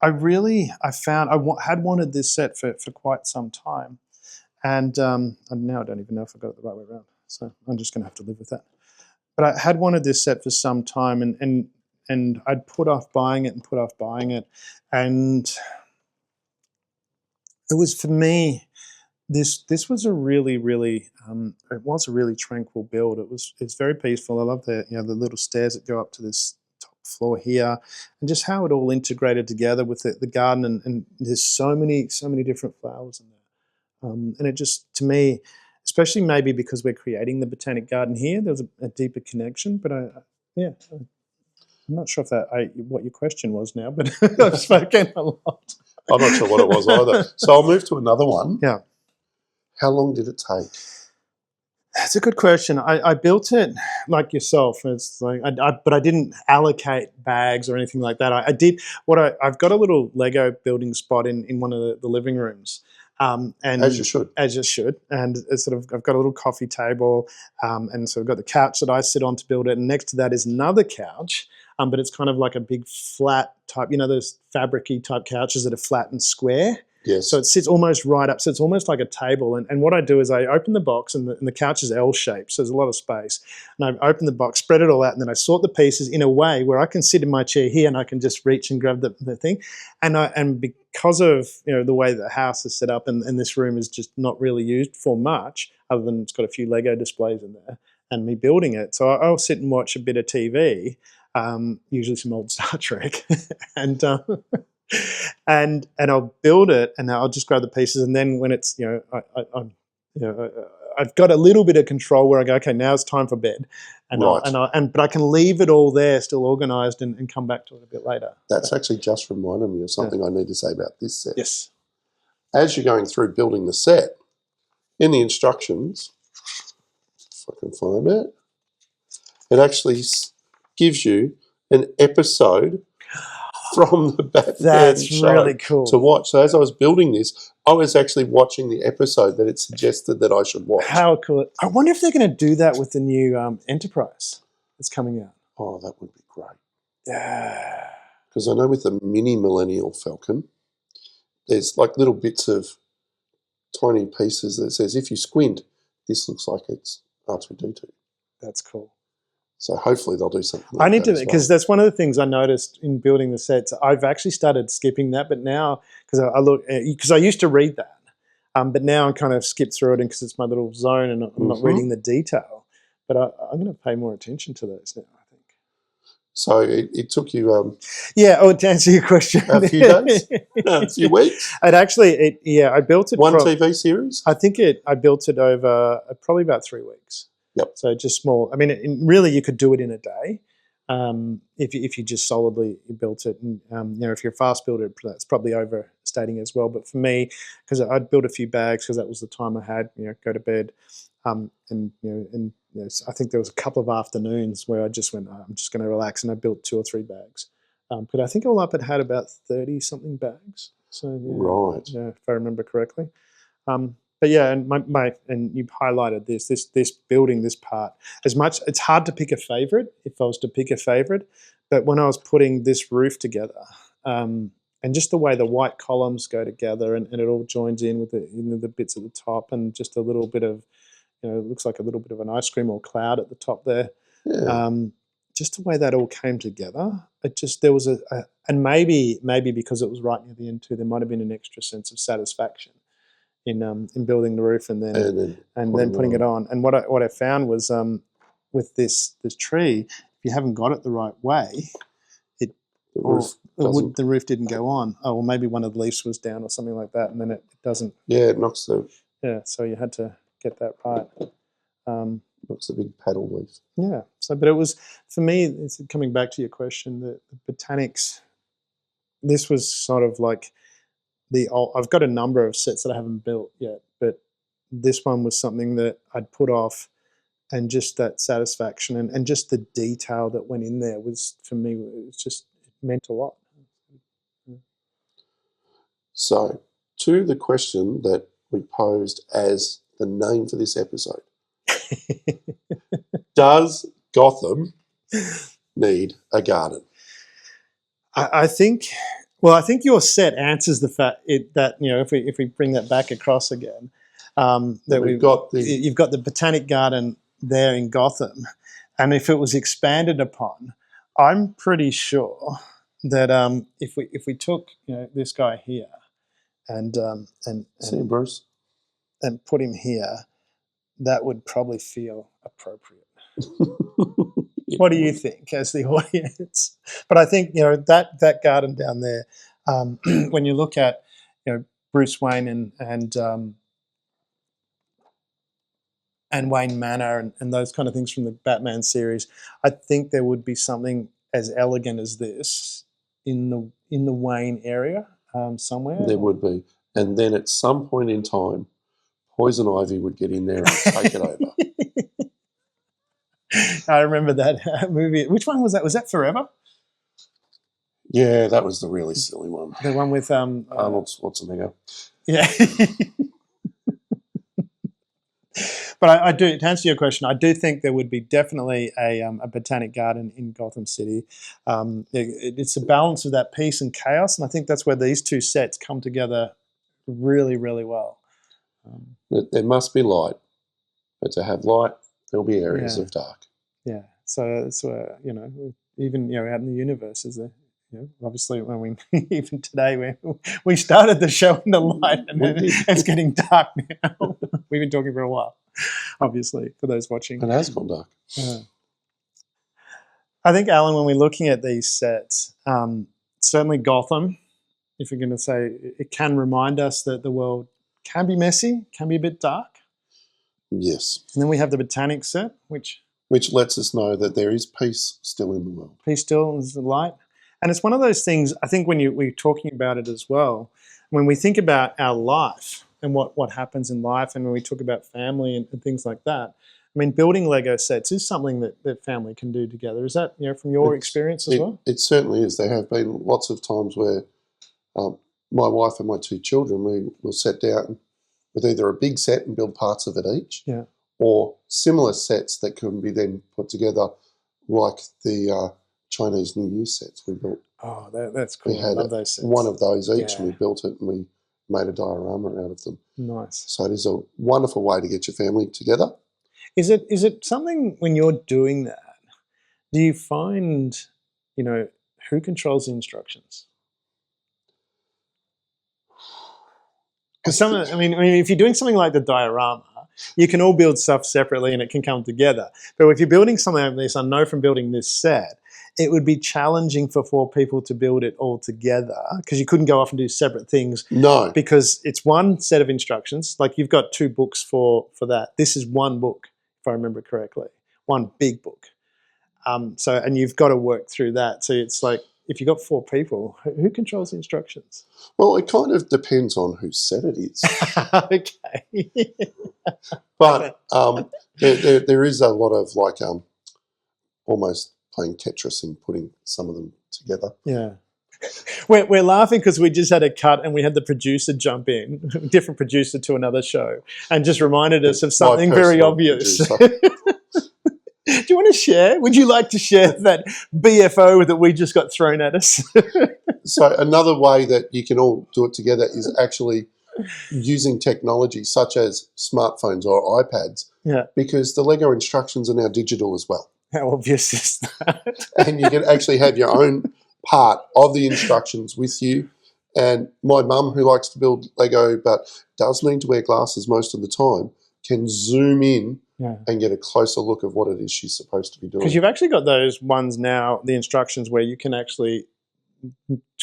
I found I had wanted this set for quite some time. And now I don't even know if I got it the right way around. So I'm just going to have to live with that. But I had wanted this set for some time, and I'd put off buying it. And it was, for me, this was a really, really, it was a really tranquil build. It's very peaceful. I love the little stairs that go up to this top floor here, and just how it all integrated together with the garden, and there's so many different flowers in there. And it just, to me, especially maybe because we're creating the Botanic Garden here, there's a deeper connection. But I'm not sure if what your question was now, but I've spoken a lot. I'm not sure what it was either. So I'll move to another one. Yeah. How long did it take? That's a good question. I built it like yourself. It's like, but I didn't allocate bags or anything like that. I've got a little Lego building spot in one of the living rooms. And as you should. And it's I've got a little coffee table, and so I've got the couch that I sit on to build it. And next to that is another couch, but it's kind of like a big flat type, those fabric-y type couches that are flat and square. Yes. So it sits almost right up. So it's almost like a table. And what I do is I open the box, and the couch is L-shaped, so there's a lot of space. And I open the box, spread it all out, and then I sort the pieces in a way where I can sit in my chair here and I can just reach and grab the thing. And because of the way the house is set up, and this room is just not really used for much, other than it's got a few Lego displays in there and me building it. So I'll sit and watch a bit of TV, usually some old Star Trek, and I'll build it, and I'll just grab the pieces, and then when it's I've got a little bit of control where I go, okay, now it's time for bed, but I can leave it all there, still organised, and come back to it a bit later. That's actually just reminded me of something I need to say about this set. Yes. As you're going through building the set, in the instructions, if I can find it, it actually gives you an episode from the Batman show really cool to watch. So as I was building this, I was actually watching the episode that it suggested that I should watch. How cool. I wonder if they're going to do that with the new Enterprise that's coming out. Oh, that would be great. Yeah. Because I know with the mini Millennial Falcon, there's like little bits of tiny pieces that says, if you squint, this looks like it's R2D2. That's cool. So hopefully they'll do something like I need that to, as because well. that's one of the things I noticed in building the sets. I've actually started skipping that, but now, because I look, because I used to read that, but now I kind of skip through it because it's my little zone and I'm not reading the detail. But I'm going to pay more attention to those now, I think. So it took you Yeah, to answer your question. a few days, a few weeks. It actually, I built it. One TV series? I think I built it over probably about 3 weeks. Yep. So just small. I mean, really, you could do it in a day if you just solidly built it. And if you're a fast builder, that's probably overstating as well. But for me, because I'd built a few bags because that was the time I had. Go to bed, and I think there was a couple of afternoons where I just went, I'm just going to relax, and I built 2 or 3 bags. But I think all up it had about 30 something bags. So Right. yeah, if I remember correctly. But yeah, and and you've highlighted this building, this part. As much, it's hard to pick a favorite if I was to pick a favorite, but when I was putting this roof together, and just the way the white columns go together and it all joins in with the bits at the top and just a little bit of, it looks like a little bit of an ice cream or cloud at the top there. Yeah. Just the way that all came together, there was and maybe because it was right near the end too, there might have been an extra sense of satisfaction in building the roof and then putting it on. And what I found was with this tree, if you haven't got it the right way, the roof didn't go on. Oh, well, maybe one of the leaves was down or something like that, and then it doesn't. Yeah, it knocks the. Yeah, so you had to get that right. Knocks the big paddle leaf. Yeah. So, but it was, for me, it's coming back to your question, the botanics. This was sort of like I've got a number of sets that I haven't built yet, but this one was something that I'd put off, and just that satisfaction and just the detail that went in there was, for me, it meant a lot. So, to the question that we posed as the name for this episode, does Gotham need a garden? I think. Well, I think your set answers the fact that if we bring that back across again, that you've got the Botanic Garden there in Gotham, and if it was expanded upon, I'm pretty sure that if we took this guy here and Bruce, and put him here, that would probably feel appropriate. What do you think as the audience? But I think that garden down there, when you look at Bruce Wayne and Wayne Manor and those kind of things from the Batman series, I think there would be something as elegant as this in the Wayne area somewhere. There would be, and then at some point in time, Poison Ivy would get in there and take it over. I remember that movie. Which one was that? Was that Forever? Yeah, that was the really silly one. The one with Arnold Schwarzenegger. Yeah. But I do, to answer your question, I do think there would be definitely a botanic garden in Gotham City. It's a balance of that peace and chaos, and I think that's where these two sets come together really, really well. There must be light, but to have light, there'll be areas of dark. Yeah, so it's even out in the universe is there. Obviously, when we even today we started the show in the light and it's getting dark now. We've been talking for a while, obviously, for those watching. It has gone dark. I think, Allan, when we're looking at these sets, certainly Gotham, if you're going to say, it can remind us that the world can be messy, can be a bit dark. Yes. And then we have the Botanic set, which lets us know that there is peace still in the world. Peace still is the light. And it's one of those things, I think when we're talking about it as well, when we think about our life and what happens in life, and when we talk about family and things like that, I mean, building Lego sets is something that family can do together. Is that from your experience as well? It certainly is. There have been lots of times where my wife and my 2 children, we will sit down with either a big set and build parts of it each, or similar sets that can be then put together, like the Chinese New Year sets we built. Oh, that's cool. We had I love those sets. one of those each, and we built it, and we made a diorama out of them. Nice. So it is a wonderful way to get your family together. Is it something when you're doing that, do you find, who controls the instructions? Because if you're doing something like the diorama, you can all build stuff separately and it can come together. But if you're building something like this, I know from building this set, it would be challenging for 4 people to build it all together because you couldn't go off and do separate things. No. Because it's one set of instructions. Like you've got 2 books for that. This is one book, if I remember correctly, one big book. And you've got to work through that. So it's like, if you've got 4 people, who controls the instructions? Well, it kind of depends on whose set it is. Okay. But there is a lot of like almost playing Tetris and putting some of them together. Yeah. We're laughing because we just had a cut and we had the producer jump in, different producer to another show, and just reminded us of something very obvious. Do you want to share? Would you like to share that BFO that we just got thrown at us? So another way that you can all do it together is actually using technology such as smartphones or iPads. Yeah. Because the Lego instructions are now digital as well. How obvious is that? And you can actually have your own part of the instructions with you. And my mum, who likes to build Lego but does need to wear glasses most of the time, can zoom in and get a closer look of what it is she's supposed to be doing. Because you've actually got those ones now, the instructions where you can actually,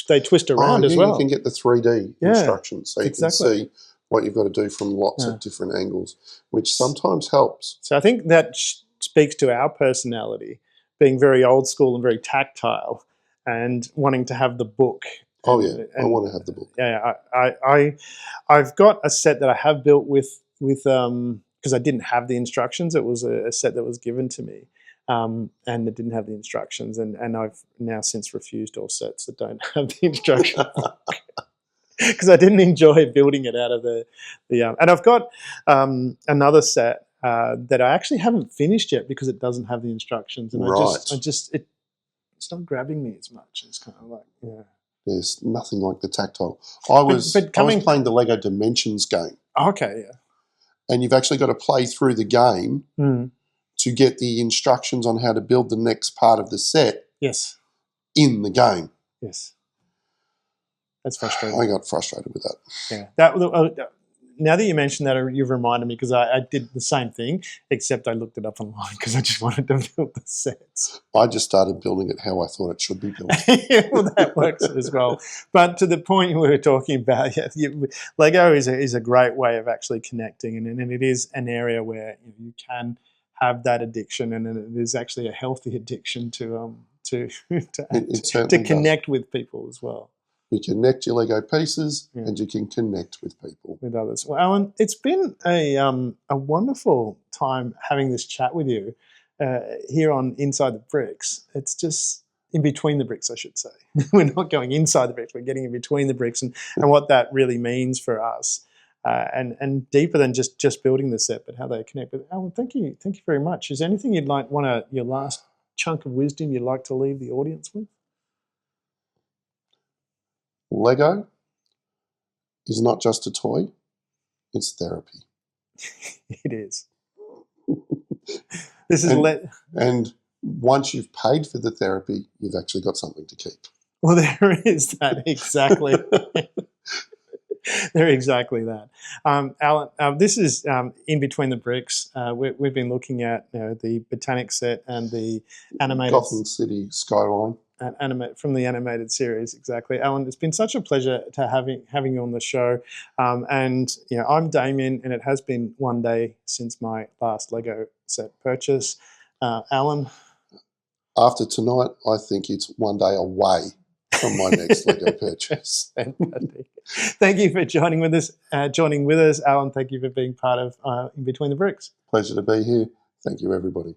they twist around as well. You can get the 3D instructions so you can see what you've got to do from lots of different angles, which sometimes helps. So I think that speaks to our personality, being very old school and very tactile and wanting to have the book. I want to have the book. Yeah, I've got a set that I have built with because I didn't have the instructions. It was a set that was given to me, and it didn't have the instructions. And I've now since refused all sets that don't have the instructions because I didn't enjoy building it out of the. And I've got another set that I actually haven't finished yet because it doesn't have the instructions, and it's not grabbing me as much. It's kind of like There's nothing like the tactile. I was playing the Lego Dimensions game. Okay, yeah. And you've actually got to play through the game to get the instructions on how to build the next part of the set in the game. Yes. That's frustrating. I got frustrated with that. Yeah. Now that you mentioned that, you've reminded me because I did the same thing, except I looked it up online because I just wanted to build the sets. I just started building it how I thought it should be built. Well, that works as well. But to the point we were talking about, Lego is a great way of actually connecting, and it is an area where you can have that addiction, and it is actually a healthy addiction to connect with people as well. You connect your Lego pieces and you can connect with people. With others. Well, Allan, it's been a wonderful time having this chat with you here on Inside the Bricks. It's just in between the bricks, I should say. We're not going inside the bricks, we're getting in between the bricks and what that really means for us. And deeper than just building the set, but how they connect. But Allan, thank you very much. Is there anything you'd like your last chunk of wisdom you'd like to leave the audience with? Lego is not just a toy, it's therapy. It is. This is and once you've paid for the therapy, you've actually got something to keep. Well, there is that, exactly. They're exactly that. Allan, this is In Between the Bricks. We've been looking at the Botanic set and the animated Gotham City skyline. From the animated series, exactly. Allan, it's been such a pleasure to having you on the show. And I'm Damian, and it has been one day since my last Lego set purchase. Allan? After tonight, I think it's one day away from my next Lego purchase. Fantastic. Thank you for joining with us, Allan. Thank you for being part of In Between the Bricks. Pleasure to be here. Thank you, everybody.